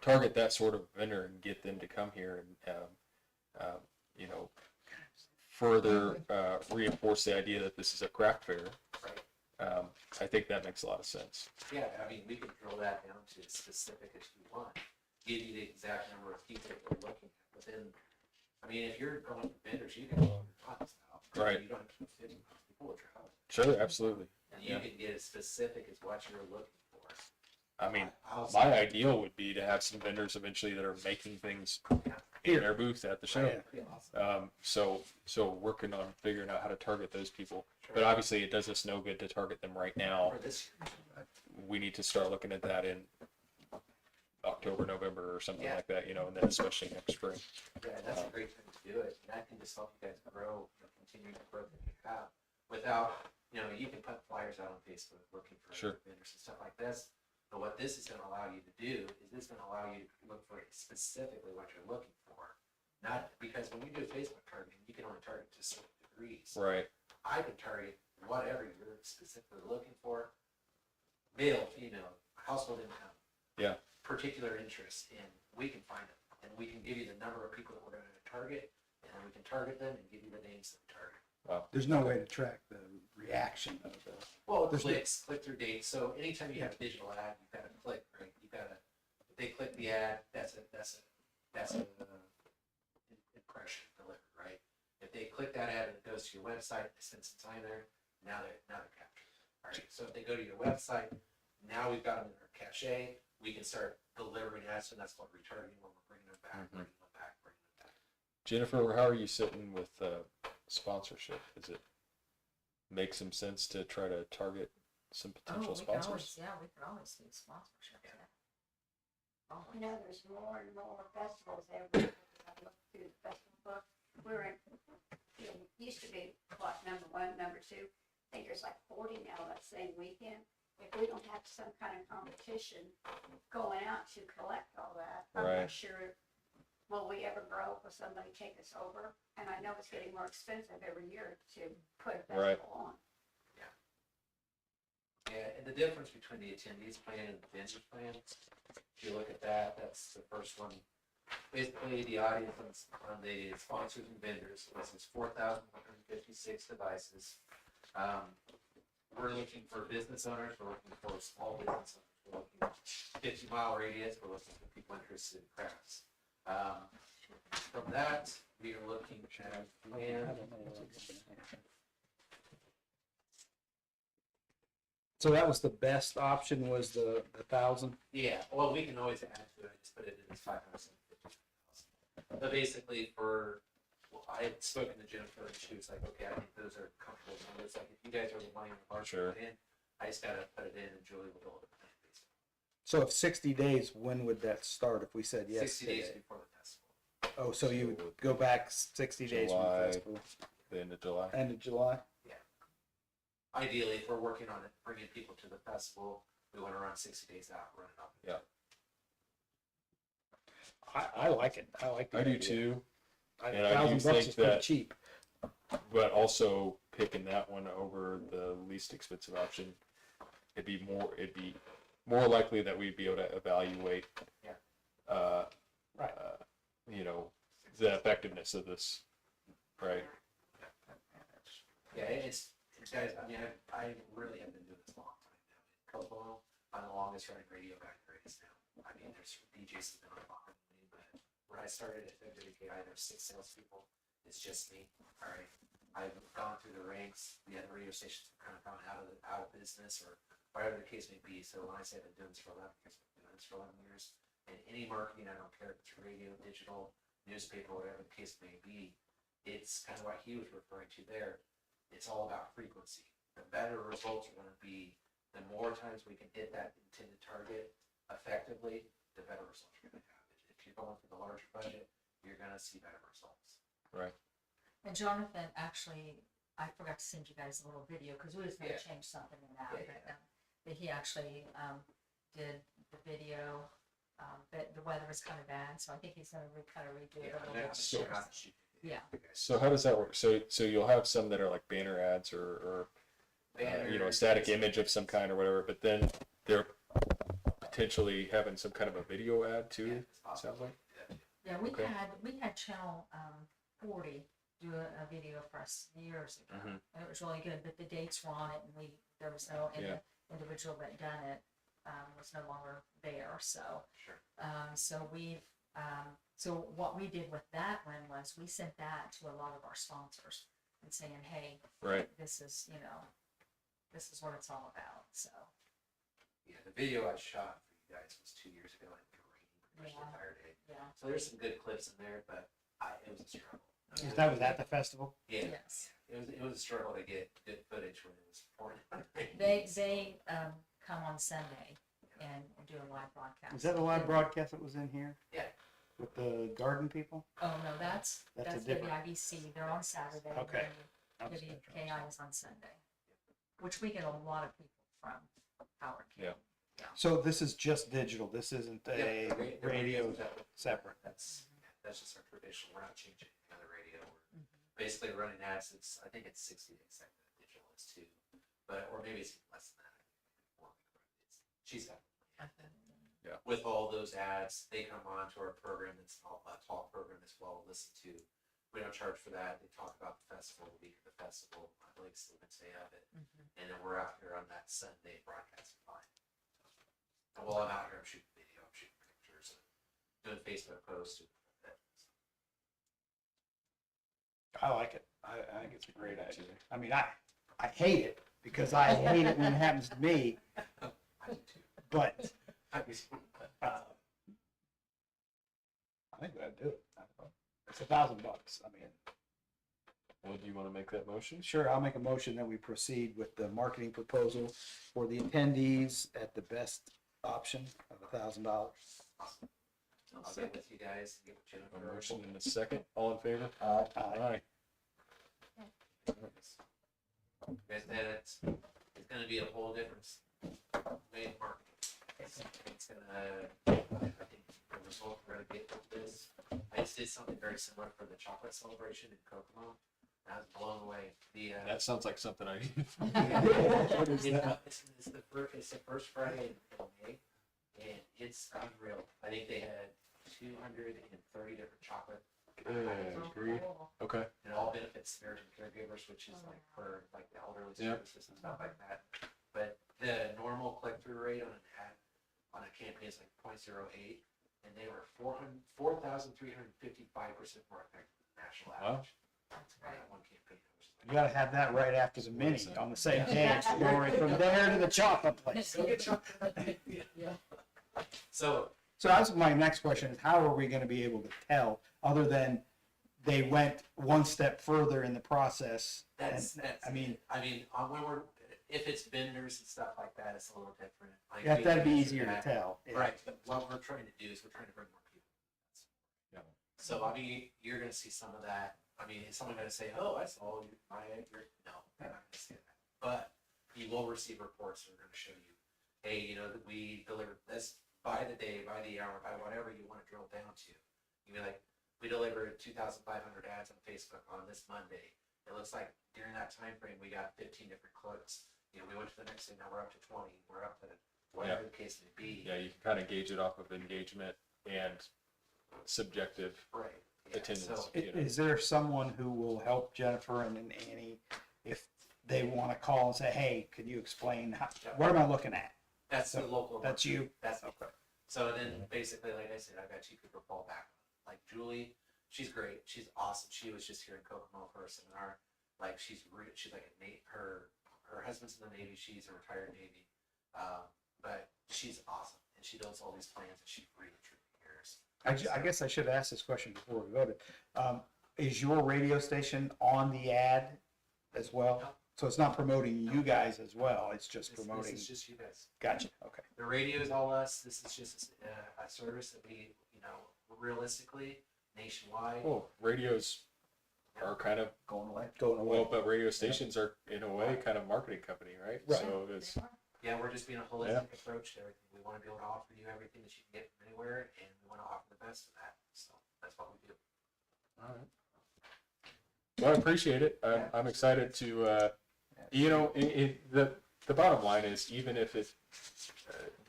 target that sort of vendor and get them to come here and, further reinforce the idea that this is a craft fair, Right. I think that makes a lot of sense. Yeah, I mean, we could drill that down to as specific as you want. Give you the exact number of people that we're looking at within. I mean, if you're going to vendors, you can go your tons now. Right. You don't have to keep fitting people at your house. Sure, absolutely. And you can get as specific as what you're looking for. I mean, I'll my say- ideal would be to have some vendors eventually that are making things in their booth at the show. That'd be awesome. So working on figuring out how to target those people. Sure. But obviously it does us no good to target them right now. For this year. We need to start looking at that in October, November or something Yeah. like that, and then especially next spring. Yeah, and that's a great time to do it, and that can just help you guys grow, continue the growth that you have, without, you can put flyers out on Facebook looking for Sure. vendors and stuff like this. But what this is gonna allow you to do, is this gonna allow you to look for specifically what you're looking for. Not, because when you do Facebook targeting, you can only target to certain degrees. Right. I can target whatever you're specifically looking for, male, female, household income. Yeah. Particular interests, and we can find them, and we can give you the number of people that we're gonna target, and we can target them and give you the names that we target. There's no way to track the reaction of the. Well, There's clicks, click-through dates, so anytime you have a digital ad, you've gotta click, right? If they click the ad, that's an impression delivered, right? If they click that ad and it goes to your website, they spend some time there, now they're captured. All right, so if they go to your website, now we've got them in our cache, we can start delivering ads, and that's what retargeting, when we're bringing them back, bringing them back. Jennifer, how are you sitting with sponsorship? Does it make some sense to try to target some potential we can always, sponsors? we could always do sponsorship, yeah. You know, there's more and more festivals every, I look through the festival book, we're in, it used to be, what, number 1, number 2, I think there's like 40 now that same weekend. If we don't have some kind of competition going out to collect all that, I'm Right. not sure, will we ever grow, will somebody take us over? And I know it's getting more expensive every year to put a Right. festival on. Yeah, and the difference between the attendees plan and the vendor plan, if you look at that, that's the first one. Basically, the audience on the sponsors and vendors, this is 4,156 devices. We're looking for business owners, we're looking for small business owners, we're looking at 50-mile radius, we're looking for people interested in crafts. From that, we are looking at plan. So that was the best option, was the 1,000? Yeah, well, we can always add to it, just put it in as 550,000. But basically I had spoken to Jennifer and she was like, okay, I think those are comfortable numbers, like if you guys are the money in the market Sure. in, I just gotta put it in and Julie will build it. So if 60 days, when would that start if we said yes 60 days today? before the festival. Oh, so you would go back 60 days from the July. festival, The end of July. end of July? Ideally, if we're working on it, bringing people to the festival, we wanna run 60 days out, run it up. Yeah. I like it. I like the I do idea. too, I- And I do $1,000 think is pretty that- cheap. but also picking that one over the least expensive option, it'd be more likely that we'd be able to evaluate, Yeah. Right. The effectiveness of this, right? Yeah, it's guys, I mean, I really have been doing this a long time now. In Kokomo, I'm the longest running radio guy there is now. I mean, there's DJs that have been on longer than me, but when I started at WKI, there's 6 salespeople. It's just me. All right. I've gone through the ranks. The other radio stations have kind of gone out of business or whatever the case may be. So when I say I've been doing this for 11 years, I've been doing this for 11 years. And any marketing, I don't care if it's radio, digital, newspaper, whatever the case may be, it's kind of what he was referring to there. It's all about frequency. The better results are going to be, the more times we can hit that intended target effectively, the better results you're going to have. If you're going for the larger budget, you're going to see better results. Right. And Jonathan, actually, I forgot to send you guys a little video, because we was gonna Yeah. change something in that, Yeah, but he actually, did the video. But the weather was kind of bad, so I think he's gonna kind of redo it a little bit. Yeah. So how does that work? So you'll have some that are like banner ads or a static image of some kind or whatever, but then they're potentially having some kind of a video ad too. Sounds like. Yeah, we Okay. had Channel 40 do a video for us years ago, Mhm. and it was really good. But the dates were on it, and there was no Yeah. individual that done it was no longer there. So Sure. so what we did with that one was we sent that to a lot of our sponsors and saying, hey, Right. this is what it's all about. So Yeah, the video I shot for you guys was 2 years ago, and it was raining pretty much the entire day. yeah, So there's some good clips in there, but it was a struggle. That was at the festival? Yeah. yes. It was a struggle to get good footage when it was pouring. They come on Sunday, and do a live broadcast. Is that a live broadcast that was in here? Yeah. With the garden people? Oh, no, that's That's a the different- WIBC. They're on Saturday. Okay. and WKI is on Sunday, which we get a lot of people from Howard County. So this is just digital, this isn't a Yeah, the radio that- separate? That's just our traditional. We're not changing any other radio. We're Mhm. basically running ads. I think it's 60 days like that digital is too, but or maybe it's even less than that. She's got. Yeah. With all those ads, they come on to our program. That's a talk program as well. Listen to. We don't charge for that. They talk about the festival, the week of the festival, like the Wednesday of it, Mhm. and then we're out here on that Sunday broadcasting live. And while I'm out here, I'm shooting video, I'm shooting pictures, and doing Facebook posts. I like it. I think it's a great idea. I mean, I hate it because I hate it when it happens to me, I do too. but I do. I think that'd do it. I don't know. It's $1,000. I mean, Well, do you want to make that motion? sure, I'll make a motion that we proceed with the marketing proposal for the attendees at the best option of $1,000. I'll get with you guys and get with A Jennifer. motion in a second. All in favor? Aye. Aye. Guys, it's gonna be a whole different way of marketing. It's gonna, I think the result we're gonna get with this, I just did something very similar for the chocolate celebration in Kokomo. I was blown away. That sounds like something I need. What is that? It's the first Friday in May, and it's unreal. I think they had 230 different chocolate. Good grief. Okay. And it all benefits Samaritan caregivers, which is like for like the elderly Yep. services and stuff like that. But the normal click-through rate on an ad, on a campaign is like 0.08, and they were 4,355% more effective than the national Wow. average. On that one campaign. which is You gotta have that right after the mini on the same day. It's going from there to the chocolate place. Go get chocolate. So So that's my next question is how are we gonna be able to tell, other than they went one step further in the process? that's, And, I mean, when we're, if it's vendors and stuff like that, it's a little different. Like, yeah, we that'd be can easier to that. tell. Yeah. Right, but what we're trying to do is we're trying to bring more people. Yeah. So, I mean, you're gonna see some of that. I mean, is someone gonna say, oh, I saw my, no, they're not gonna say that. But you will receive reports that are gonna show you, hey, you know, that we delivered this by the day, by the hour, by whatever you wanna drill down to. You'd be like, we delivered 2,500 ads on Facebook on this Monday. It looks like during that time frame, we got 15 different clicks. You know, we went to the next day, now we're up to 20, we're up to whatever the case may be. Yeah, you can kind of gauge it off of engagement and subjective Right. Yeah, attendance. so- You know. Is there someone who will help Jennifer and Annie if they wanna call and say, hey, could you explain how, what am I looking at? That's the local. That's you? That's okay. So then basically, like I said, I've got two people fall back. Like Julie, she's great. She's awesome. She was just here in Kokomo for a seminar. Like she's like a her husband's in the Navy. She's a retired Navy. But she's awesome and she does all these plans and she really truly cares. I guess I should ask this question before we voted. Is your radio station on the ad as well? No. So it's not promoting you guys as well, it's just This promoting, is just you guys. gotcha, okay. The radio is all us. This is just a service that we, you know, realistically nationwide. Well, radios are kind of, Going away. Going well, away. but radio stations are in a way kind of marketing company, right? Right. So it's, Yeah, we're just being a holistic approach to everything. We want to be able to offer you everything that you can get from anywhere, and we want to offer the best of that. So that's what we do. all right. Well, I appreciate it. I'm excited to, you know, the bottom line is even if it,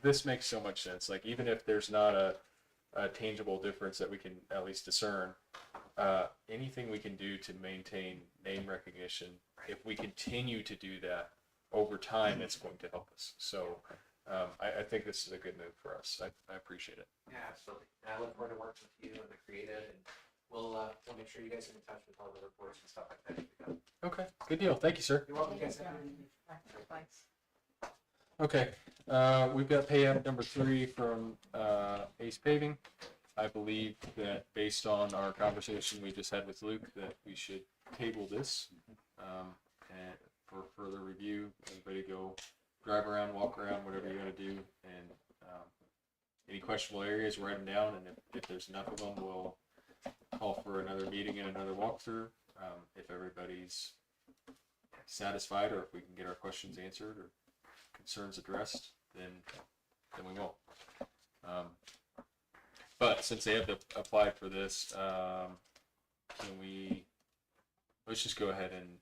this makes so much sense. Like even if there's not a tangible difference that we can at least discern, anything we can do to maintain name recognition, if we continue to do that over time, it's going to help us. So I think this is a good move for us. I appreciate it. Yeah, absolutely. And I look forward to working with you and the creative, and we'll make sure you guys are in touch with all the reports and stuff like that. Okay, good deal. Thank you, sir. You're welcome, guys. Thanks. Okay, we've got pay app number 3 from Ace Paving. I believe that based on our conversation we just had with Luke, that we should table this and for further review. Everybody go drive around, walk around, whatever you gotta do, and Any questionable areas, write them down, and if there's enough of them, we'll call for another meeting and another walkthrough. If everybody's satisfied, or if we can get our questions answered or concerns addressed, then we won't. But since they have applied for this, let's just go ahead and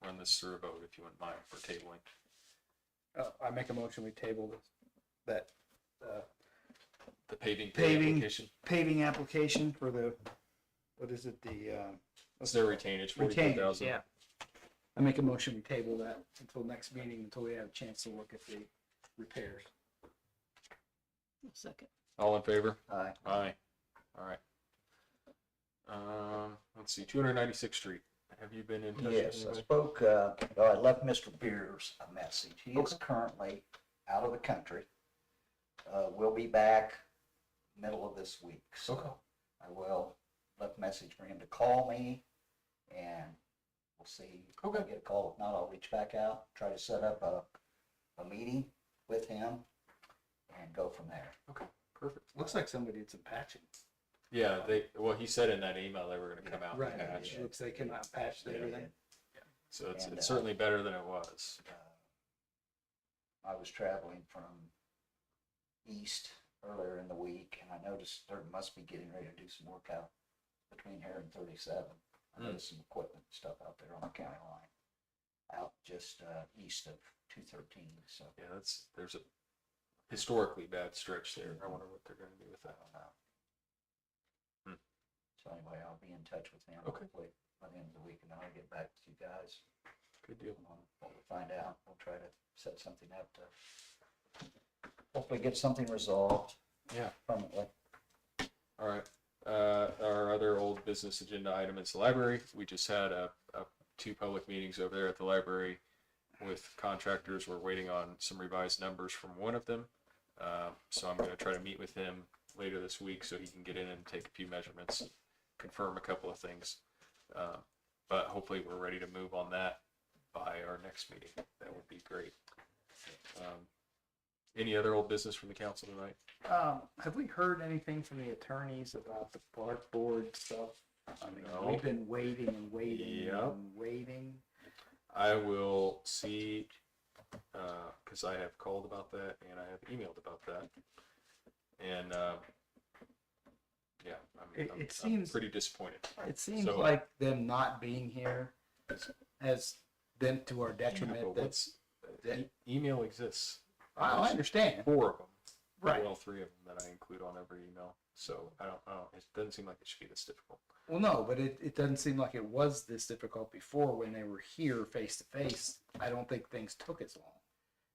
run this through a vote, if you wouldn't mind, for tabling. I make a motion, we table that The paving Paving. application. paving application for the, what is it, the, It's their retainage, 44,000. yeah. I make a motion, we table that until next meeting, until we have a chance to look at the repairs. Second. All in favor? Aye. Aye. All right. Let's see, 296th Street. Have you been in touch with Yes, I anybody? spoke, well, I left Mr. Beers a message. He is currently out of the country. We'll be back middle of this week, so Okay. I will left a message for him to call me, and we'll see if I Okay. get a call. If not, I'll reach back out, try to set up a meeting with him, and go from there. Perfect. Looks like somebody did some patching. Yeah, he said in that email they were going to come out and patch. It looks like they came out and patched everything. So it's And, certainly better than it was. I was traveling from east earlier in the week, and I noticed there must be getting ready to do some work out between here and 37. I noticed some equipment stuff out there on the county line, out just east of 213. So Yeah, there's a historically bad stretch there. I wonder what they're going to do with I that. don't know. Hmm. So anyway, I'll be in touch with him Okay. hopefully by the end of the week, and then I'll get back to you guys Good deal. on what we find out. We'll try to set something up to hopefully get something resolved. Yeah. Permanently. All right. Our other old business agenda item is the library. We just had two public meetings over there at the library with contractors. We're waiting on some revised numbers from one of them. So I'm going to try to meet with him later this week so he can get in and take a few measurements, confirm a couple of things. But hopefully we're ready to move on that by our next meeting. That would be great. Any other old business from the council tonight? Have we heard anything from the attorneys about the park board stuff? I mean, No. we've been waiting and waiting Yep. and waiting. I will see, because I have called about that and I have emailed about that. And, yeah, It I'm seems- pretty disappointed. It seems So- like them not being here has been to our detriment. But That's, email exists. I understand. 4 of them. Right. Well, 3 of them that I include on every email. So I don't know. It doesn't seem like it should be this difficult. Well, no, but it doesn't seem like it was this difficult before when they were here face to face. I don't think things took as long.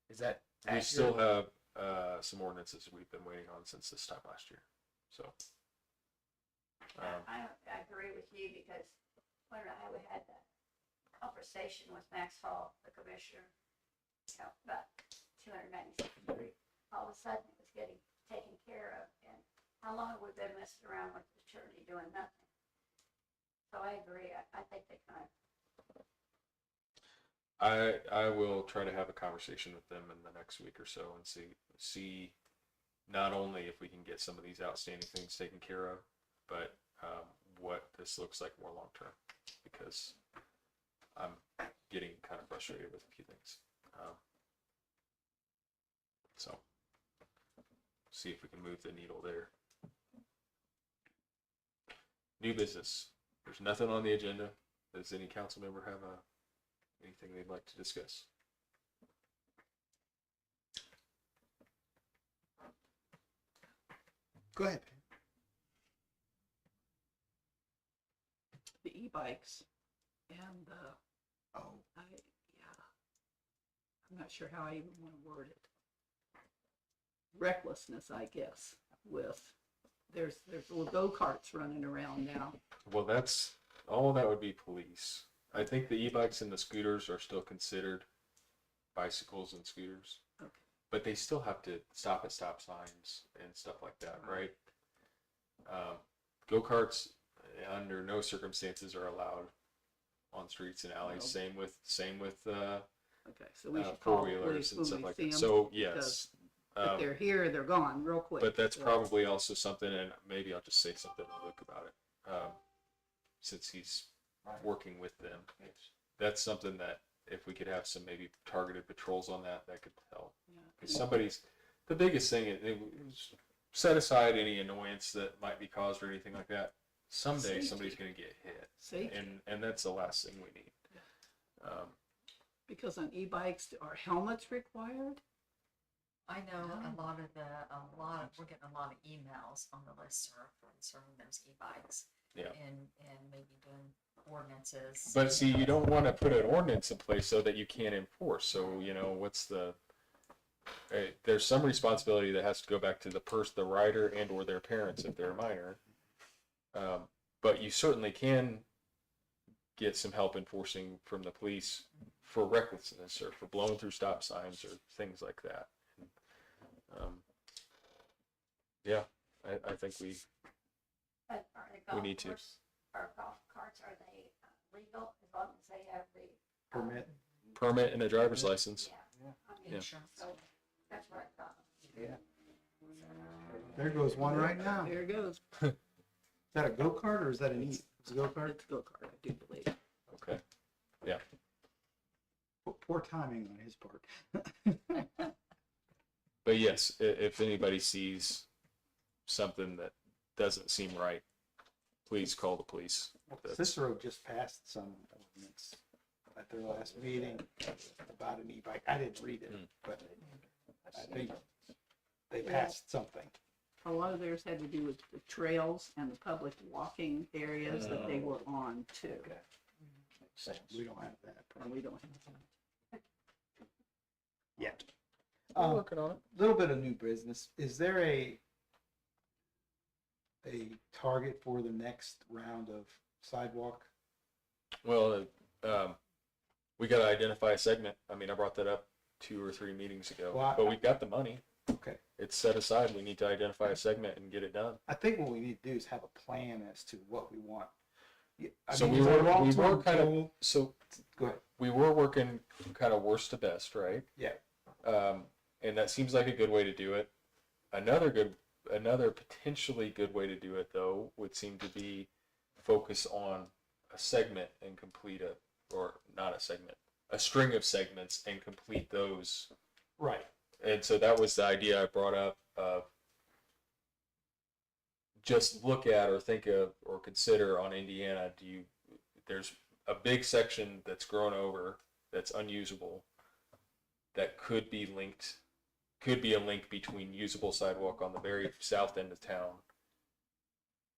Is that We accurate? still have some ordinances we've been waiting on since this time last year. So. I agree with you because when I had that conversation with Max Hall, the commissioner, about 296th Street, all of a sudden it was getting taken care of. And how long have we been messing around with the attorney doing nothing? So I agree. I think they kind of, I will try to have a conversation with them in the next week or so and see not only if we can get some of these outstanding things taken care of, but what this looks like more long term, because I'm getting kind of frustrated with a few things. So see if we can move the needle there. New business. There's nothing on the agenda. Does any council member have anything they'd like to discuss? Go ahead. The e-bikes and Oh, I'm not sure how I even want to word it. Recklessness, I guess, with, there's little go-karts running around now. Well, that's all. That would be police. I think the e-bikes and the scooters are still considered bicycles and scooters, Okay. but they still have to stop at stop signs and stuff like that, right? Go-karts under no circumstances are allowed on streets and alleys. No. Same with Okay, so we should call the four-wheelers police and when stuff we like see that. them. So yes, If they're here, they're gone real quick. But that's So, probably also something, and maybe I'll just say something to Luke about it, since he's working with them. That's something that if we could have some maybe targeted patrols on that, that could help. yeah. Because the biggest thing is set aside any annoyance that might be caused or anything like that. Someday Safety. somebody's going to get hit, Safety. and that's the last thing we need. Because on e-bikes, are helmets required? I know we're getting a lot of emails on the listserv concerning those e-bikes. Yeah. And maybe doing ordinances. But see, you don't want to put an ordinance in place so that you can't enforce. So, what's there's some responsibility that has to go back to the rider and or their parents if they're a minor. But you certainly can get some help enforcing from the police for recklessness or for blowing through stop signs or things like that. Yeah, I think But are the We golf need to. course, or golf carts, are they legal as long as they have the? Permit. permit and a driver's license. Yeah. I mean, Yeah. Insurance. So that's what I thought. There goes one right now. There it goes. Is that a go-kart or is that an It's a go-kart? It's a go-kart, I do believe. Okay. Poor timing on his part. But yes, if anybody sees something that doesn't seem right, please call the police. That's- Cicero just passed some ordinance at their last meeting about an e-bike. I didn't read it, but I think they passed something. A lot of theirs had to do with the trails and the public walking areas that they were on too. Okay. Makes sense. We don't have that And we don't have that. yet. We're working on it. Little bit of new business. Is there a target for the next round of sidewalk? Well, we got to identify a segment. I mean, I brought that up 2 or 3 meetings ago, Well, but we've got the money. Okay. It's set aside. We need to identify a segment and get it done. I think what we need to do is have a plan as to what we want. I So mean, we is there a were long-term kind of, goal? so Go ahead. we were working kind of worst to best, right? Yeah. And that seems like a good way to do it. Another potentially good way to do it though would seem to be focus on a segment and complete a string of segments and complete those. Right. And so that was the idea I brought up of just look at or think of or consider on Indiana. There's a big section that's grown over that's unusable that could be a link between usable sidewalk on the very south end of town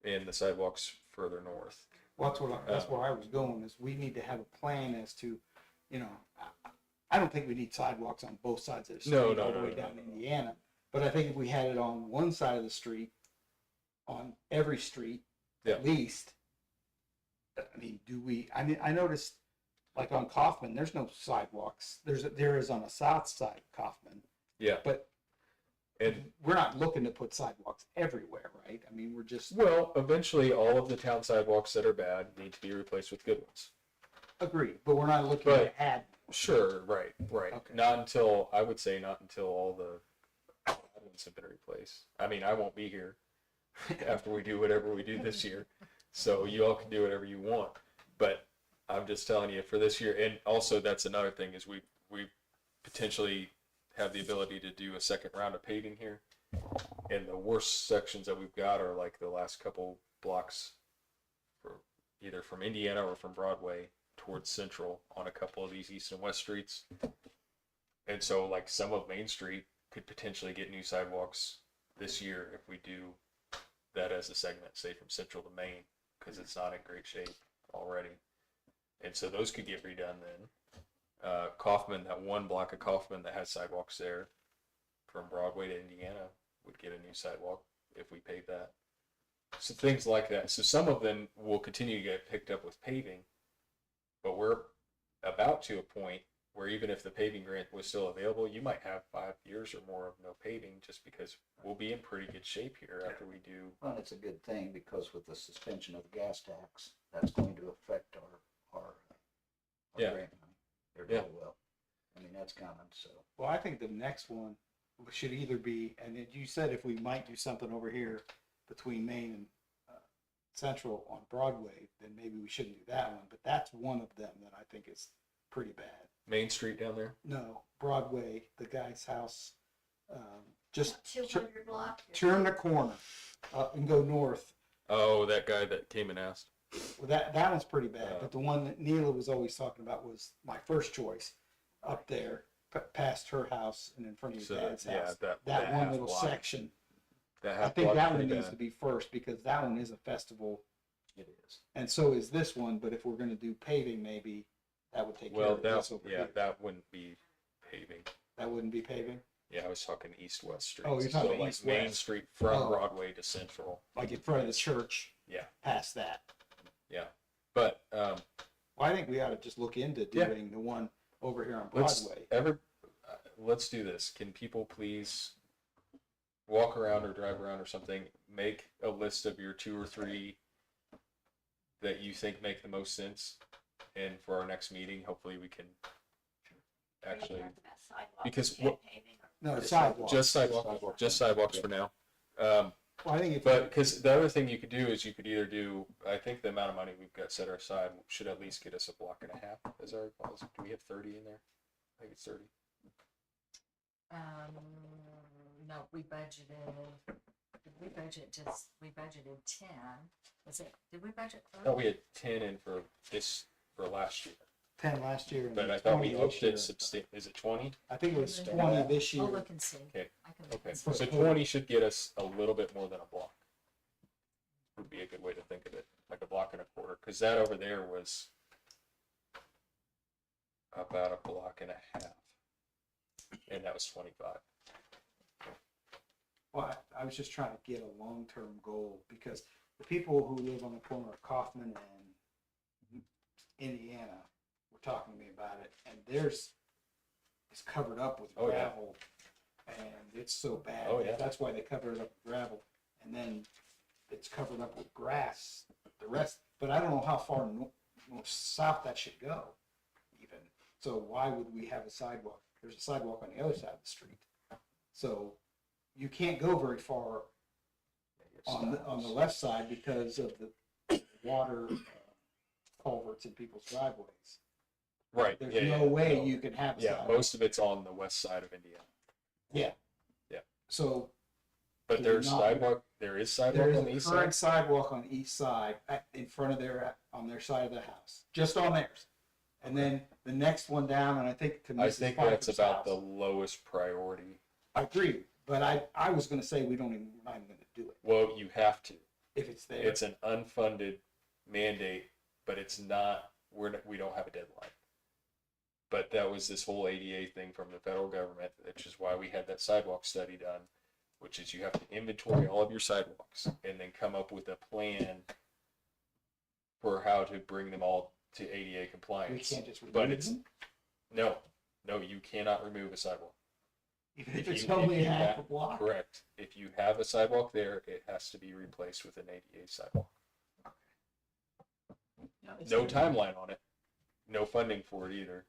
and the sidewalks further north. Well, that's where I was going, is we need to have a plan as to, I don't think we need sidewalks on both sides of the street all the way down Indiana. But I think if we had it on one side of the street, on every street, at least, I mean, I noticed, like on Kaufman, there's no sidewalks. There is on the south side of Kaufman. Yeah. But And we're not looking to put sidewalks everywhere, right? I mean, we're just well, eventually all of the town sidewalks that are bad need to be replaced with good ones. agreed, but we're not looking But- to add. Sure, right. Okay. Not until all the ones have been replaced. I mean, I won't be here after we do whatever we do this year, so you all can do whatever you want. But I'm just telling you for this year, and also that's another thing is we potentially have the ability to do a second round of paving here, and the worst sections that we've got are like the last couple blocks, for either from Indiana or from Broadway towards Central on a couple of these east and west streets. And so like some of Main Street could potentially get new sidewalks this year if we do that as a segment, say from Central to Main, because it's not in great shape already. And so those could get redone then. Kaufman, that one block of Kaufman that has sidewalks there from Broadway to Indiana would get a new sidewalk if we pave that. So things like that. So some of them will continue to get picked up with paving, but we're about to a point where even if the paving grant was still available, you might have 5 years or more of no paving just because we'll be in pretty good shape here after we do. Well, it's a good thing because with the suspension of the gas tax, that's going to affect our Yeah. grant money. They're Yeah. doing well. I mean, that's coming, so. Well, I think the next one should either be, and then you said if we might do something over here between Main and Central on Broadway, then maybe we shouldn't do that one, but that's one of them that I think is pretty bad. Main Street down there. No, Broadway, the guy's house, just Two hundred block. turn the corner up and go north. Oh, that guy that came and asked. Well, that one's pretty bad, but the one that Neela was always talking about was my first choice, up there, past her house and in front of So your dad's yeah, house. that That one half little block- section, That I half think block's that one pretty needs bad. to be first, because that one is a festival, It is. and so is this one, but if we're gonna do paving, maybe that would take care Well, of this over yeah, here. that wouldn't be paving. That wouldn't be paving, Yeah, I was talking east-west streets. Oh, you're talking So, like east-west. Main Street from Oh. Broadway to Central. like in front of the church, Yeah, past that. yeah. But Well, I think we ought to just look into Yeah. doing the one over here on let's Broadway. let's do this. Can people please walk around or drive around or something? Make a list of your 2 or 3 that you think make the most sense, and for our next meeting, hopefully we can actually because what- No, sidewalks. just sidewalks for now. Well, I think if. But because the other thing you could do is you could either do, I think the amount of money we've got set aside should at least get us a block and a half, as I recall. Do we have 30 in there? I think it's 30. No, we budgeted 10. Did we budget 30? No, we had 10 in for last year, 10 last year and but I thought we 20 this upped year. it Is it 20? I think it was Okay. 20 this year. I'll look and see. Okay. I can look Okay, and see. so 20 should get us a little bit more than a block. Would be a good way to think of it, like a block and a quarter, because that over there was about a block and a half, and that was 25. Well, I was just trying to get a long-term goal, because the people who live on the corner of Kaufman and Indiana were talking to me about it, and theirs is covered up with Oh, yeah. gravel, and it's so bad. Oh, yeah. That's why they covered it up with gravel, and then it's covered up with grass, the rest, but I don't know how far south that should go, even. So why would we have a sidewalk? There's a sidewalk on the other side of the street. So you can't go very far on the left side because of the water culverts in people's driveways. Right. There's yeah, no yeah. way you can have a Yeah, sidewalk. most of it's on the west side of Indiana, So but Do there's not- sidewalk. There is sidewalk there's on the a east current side. sidewalk on the east side in front of on their side of the house, just on theirs. And then the next one down, and I think to I Mrs. think that's Pfeiffer's about house. the lowest priority. I agree, but I was gonna say we're not even gonna do it Well, you have to. if it's there. It's an unfunded mandate, but it's not. We don't have a deadline. But that was this whole ADA thing from the federal government, which is why we had that sidewalk study done, which is you have to inventory all of your sidewalks and then come up with a plan for how to bring them all to ADA We compliance. can't just But remove it's them, no, you cannot remove a sidewalk. even if if it's you- only if you half have- a block. Correct. If you have a sidewalk there, it has to be replaced with an ADA sidewalk. Yeah, it's- No timeline on it, no funding for it either.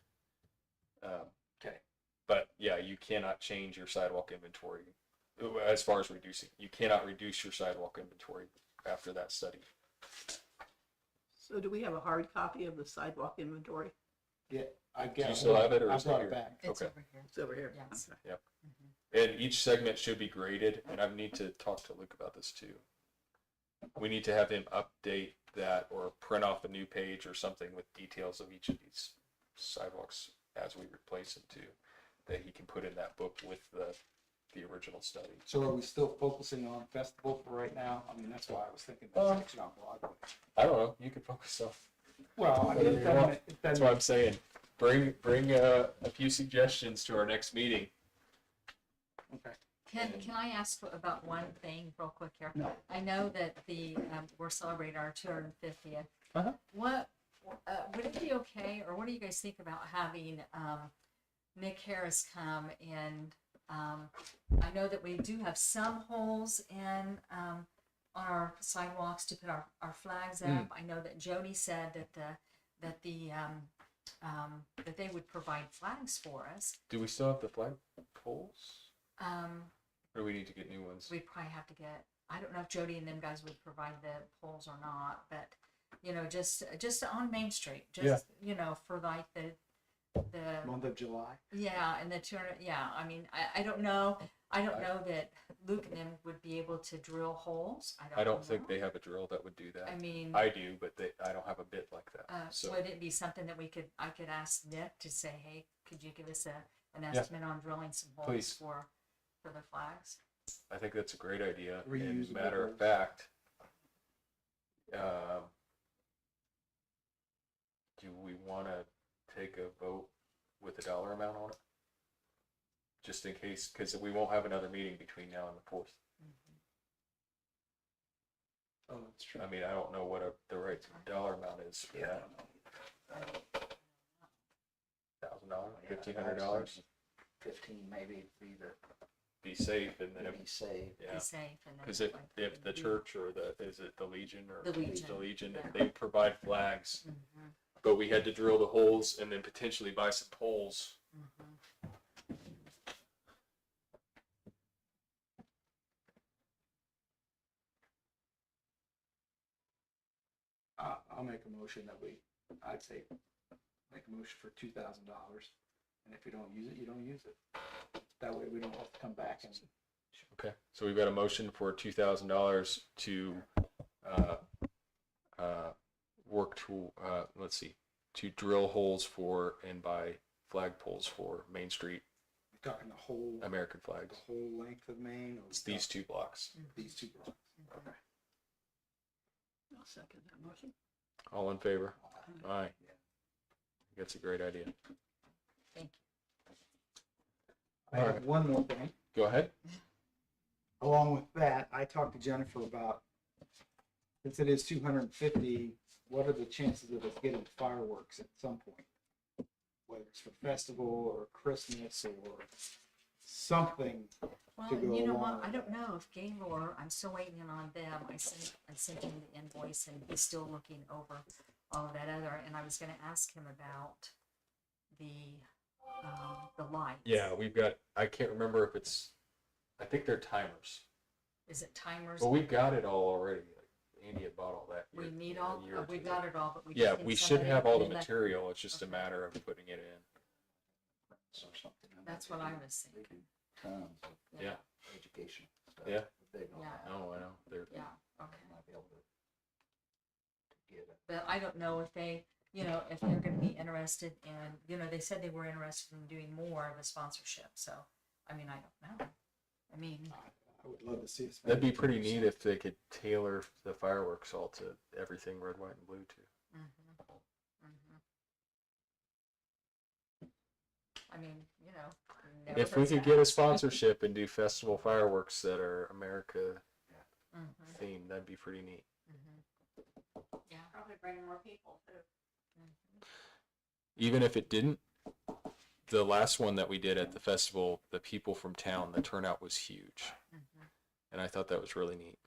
Okay. But yeah, you cannot change your sidewalk inventory as far as reducing. You cannot reduce your sidewalk inventory after that study. So do we have a hard copy of the sidewalk inventory? Yeah, I Do you guess. still have it, or I is it brought here? it back. It's Okay. over here. It's over here. Yes. Okay. And each segment should be graded, and I need to talk to Luke about this too. We need to have him update that or print off a new page or something with details of each of these sidewalks as we replace them too, that he can put in that book with the original study. So are we still focusing on festival for right now? I mean, that's why I was thinking that section on Broadway. I don't know, you can focus on, Well, I mean, Whatever you want. it that's doesn't, what I'm saying. Bring a few suggestions to our next meeting. okay. Can I ask about one thing real quick here? No. I know that we're celebrating our 250th. Uh-huh. What would it be okay, or what do you guys think about having Nick Harris come and I know that we do have some holes in on our sidewalks to put our flags up. I know that Jody said that they would provide flags for us. Do we still have the flag poles? Or do we need to get new ones? we probably have to get, I don't know if Jody and them guys would provide the poles or not, but, you know, just on Main Street, just, you know, for like the, Month of July. yeah, and the 200, yeah, I mean, I don't know that Luke and them would be able to drill holes. I don't think know. they have a drill that would do that. I mean, I do, but I don't have a bit like that. So would it be something that I could ask Nick to say, hey, could you give us an estimate on drilling some holes Please. for the flags? I think that's a great idea. And Reusable matter of holes. fact, do we want to take a vote with a dollar amount on it? Just in case, because we won't have another meeting between now and the 4th. Oh, that's true. I mean, I don't know what the right dollar amount is for Yeah. that. $1,000, $1,500. $15 maybe be the, Be safe, and then be safe. yeah. Be safe and then. Because if the church or is it the Legion or The Legion, if yeah. they provide flags, Mhm, but we had to drill the holes and then potentially buy some poles. mhm. I'll make a motion that I'd say, make a motion for $2,000. And if you don't use it, you don't use it. That way we don't have to come back and. Okay, so we've got a motion for $2,000 to work to let's see, to drill holes for and buy flag poles for Main Street You're talking the whole American flags. length of Maine, or It's these 2 blocks. these two blocks? Okay. I'll second that motion. All in favor? Aye. That's a great idea. Thank I have one more thing. Go ahead. Along with that, I talked to Jennifer about, since it is 250, what are the chances of us getting fireworks at some point? Whether it's for festival or Christmas or something. Well, To go you know along what, I with don't know if Gaylord, I'm still waiting on them, I sent him the invoice and he's still looking over all of that other, and I was gonna ask him about the lights. Yeah, we've got, I can't remember if it's, I think they're timers. Is it timers? But we've got it all already. Like Andy had bought all that. We year- need a all, year or we two got ago. it all, but we Yeah, just need we should somebody have all to the do that. material. It's just a Okay. matter of putting it in. Or something. And That's they what I do- was They thinking. do tons of Yeah. education stuff. Yeah. They don't Yeah. have, Oh, I know. They're Yeah, okay. might be able to get it. But I don't know if they, you know, if they're gonna be interested in, you know, they said they were interested in doing more of a sponsorship, so, I mean, I don't know. I mean, I would love to see us. That'd be pretty neat if they could tailor the fireworks all to everything red, white, and blue too. I mean, you know. never If we hurts could to get a ask. sponsorship and do festival fireworks that are America Mhm, themed, that'd be pretty neat. mhm. Yeah. Probably bring more people too. Even if it didn't, the last one that we did at the festival, the people from town, the turnout was huge. Mhm. And I thought that was really neat.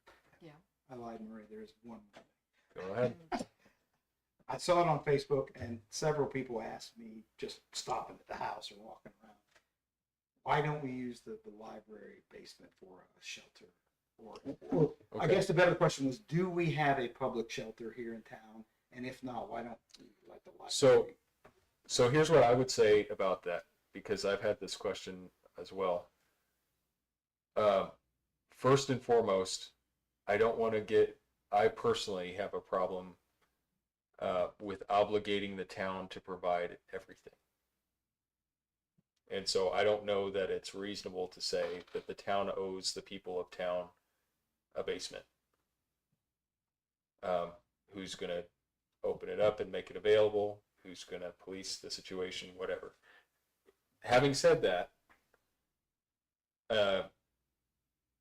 I lied, Marie. There's one. Go ahead. I saw it on Facebook, and several people asked me, just stopping at the house or walking around, why don't we use the library basement for a shelter? Or I Okay. guess the better question was, do we have a public shelter here in town? And if not, why don't we let the library? So here's what I would say about that, because I've had this question as well. First and foremost, I personally have a problem with obligating the town to provide everything. And so I don't know that it's reasonable to say that the town owes the people of town a basement. Who's going to open it up and make it available? Who's going to police the situation? Whatever. Having said that,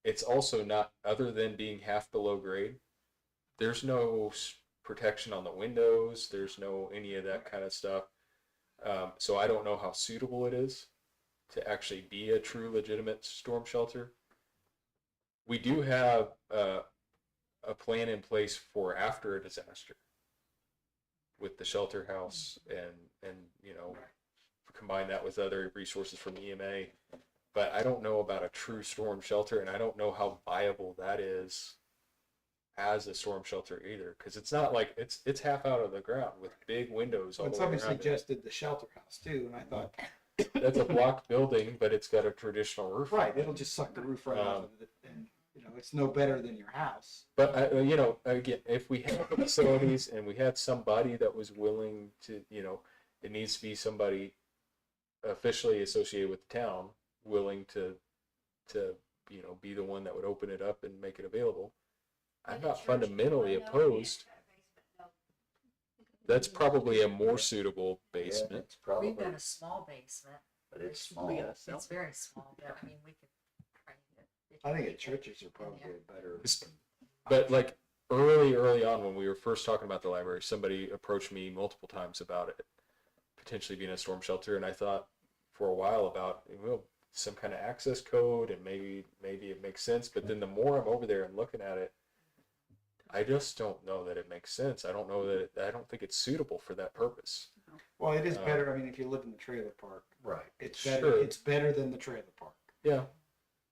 it's also not, other than being half below grade, there's no protection on the windows. There's no any of that kind of stuff. So I don't know how suitable it is to actually be a true legitimate storm shelter. We do have a plan in place for after a disaster with the shelter house and you know, combine that with other resources from EMA. but I don't know about a true storm shelter, and I don't know how viable that is as a storm shelter either, because it's not like it's half out of the ground with big windows all Well, the way somebody around it. suggested the shelter house too, and I thought, That's a block building, but it's got a traditional roof. right, it'll just suck the roof right off of it, and, you know, it's no better than your house. But you know, again, if we had the facilities and we had somebody that was willing to, you know, it needs to be somebody officially associated with the town, willing to, you know, be the one that would open it up and make it available. I'm not fundamentally opposed. That's probably a more suitable Yeah, basement. it's probably, We've got a small basement. but it's small. We got a cell. It's very small, but I mean, we could train it. I think at churches are probably better. But like early on when we were first talking about the library, somebody approached me multiple times about it potentially being a storm shelter, and I thought for a while about, well, some kind of access code and maybe it makes sense. But then the more I'm over there and looking at it, I just don't know that it makes sense. I don't know that I don't think it's suitable for that purpose. Well, it is better, I mean, if you live in the trailer park, Right. it's better, Sure. it's better than the trailer park. Yeah.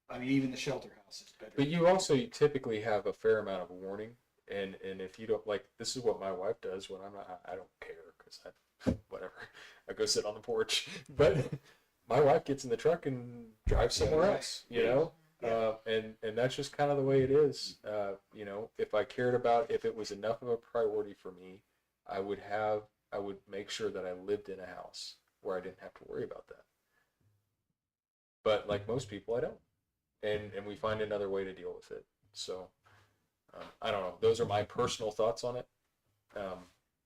I mean, even the shelter house is better. But you also typically have a fair amount of warning, and if you don't, like, this is what my wife does when I'm not, I don't care because whatever, I go sit on the porch. But my wife gets in the truck and drives somewhere else, you know. And that's just kind of the way it is. You know, if I cared about, if it was enough of a priority for me, I would make sure that I lived in a house where I didn't have to worry about that. But like most people, I don't. And we find another way to deal with it. So I don't know. Those are my personal thoughts on it.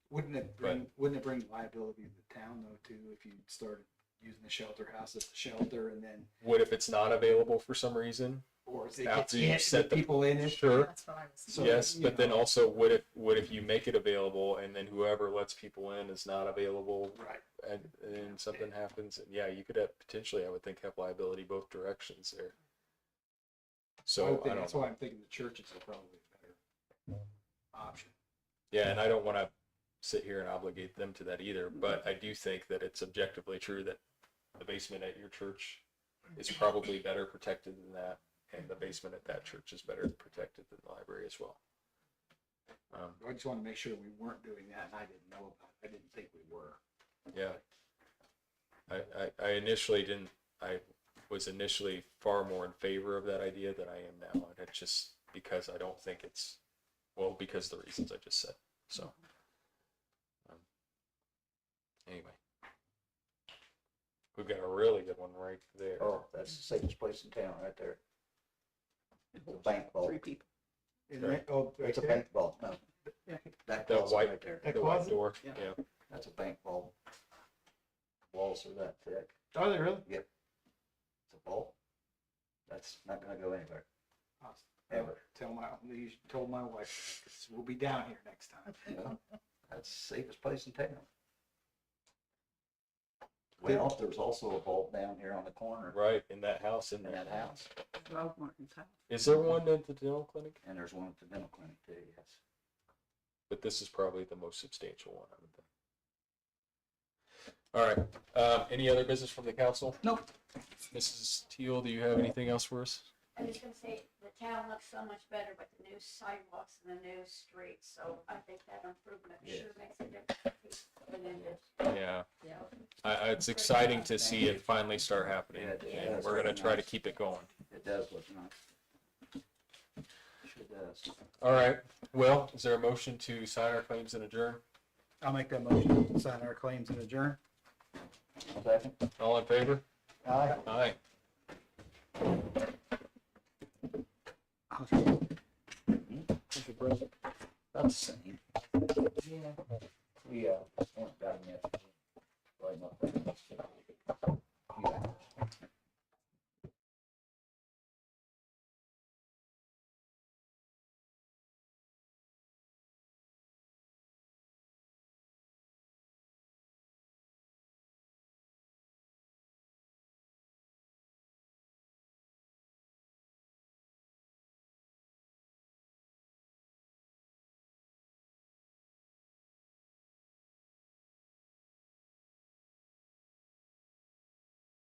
Wouldn't it bring liability to the town though too, if you started using the shelter house as a shelter and then, What if it's not available for some reason? or if it After gets you hit set with the- people in it? Sure. That's what I was. So, Yes, you but then know. also, what if you make it available and then whoever lets people in is not available, Right. and something happens? And yeah, you could have potentially, I would think, have liability both directions there. So I don't That's know. why I'm thinking the churches are probably a better option. Yeah, and I don't want to sit here and obligate them to that either, but I do think that it's objectively true that the basement at your church is probably better protected than that, and the basement at that church is better protected than the library as well. I just want to make sure we weren't doing that, and I didn't know about it. I didn't think we were. Yeah. I initially didn't, I was initially far more in favor of that idea than I am now. And it's just because I don't think it's, well, because of the reasons I just said. So, anyway. We've got a really good one right there. Oh, that's the safest place in town, right there. The bank vault. 3 people. Isn't it? Oh, right It's a there? bank vault, no. Yeah. That The closet white- right there. That The white closet? door. Yeah. Yeah. That's a bank vault. Walls are that thick. Are they really? It's a vault. That's not gonna go anywhere. I'll Ever. you told my wife, 'cause we'll be down here next time. No, that's the safest place in town. Well, there's also a vault down here on the corner Right, in that house in in that there. house. Rob Martin's house. Is there one at the dental clinic? And there's one at the dental clinic too, yes. But this is probably the most substantial one, I would think. All right, any other business from the council? Nope. Mrs. Teal, do you have anything else for us? I was gonna say, the town looks so much better with the new sidewalks and the new streets, so I think that improvement sure makes a difference. And then Yeah, Yeah. it's exciting to see it finally start happening, Yeah, and we're gonna try to keep it going. It does look nice. Sure does. All right, well, is there a motion to sign our claims and adjourn? I'll make that motion, sign our claims and adjourn. Second? All in favor? Aye. Aye. That's the same. We, haven't got them yet. Right, nothing.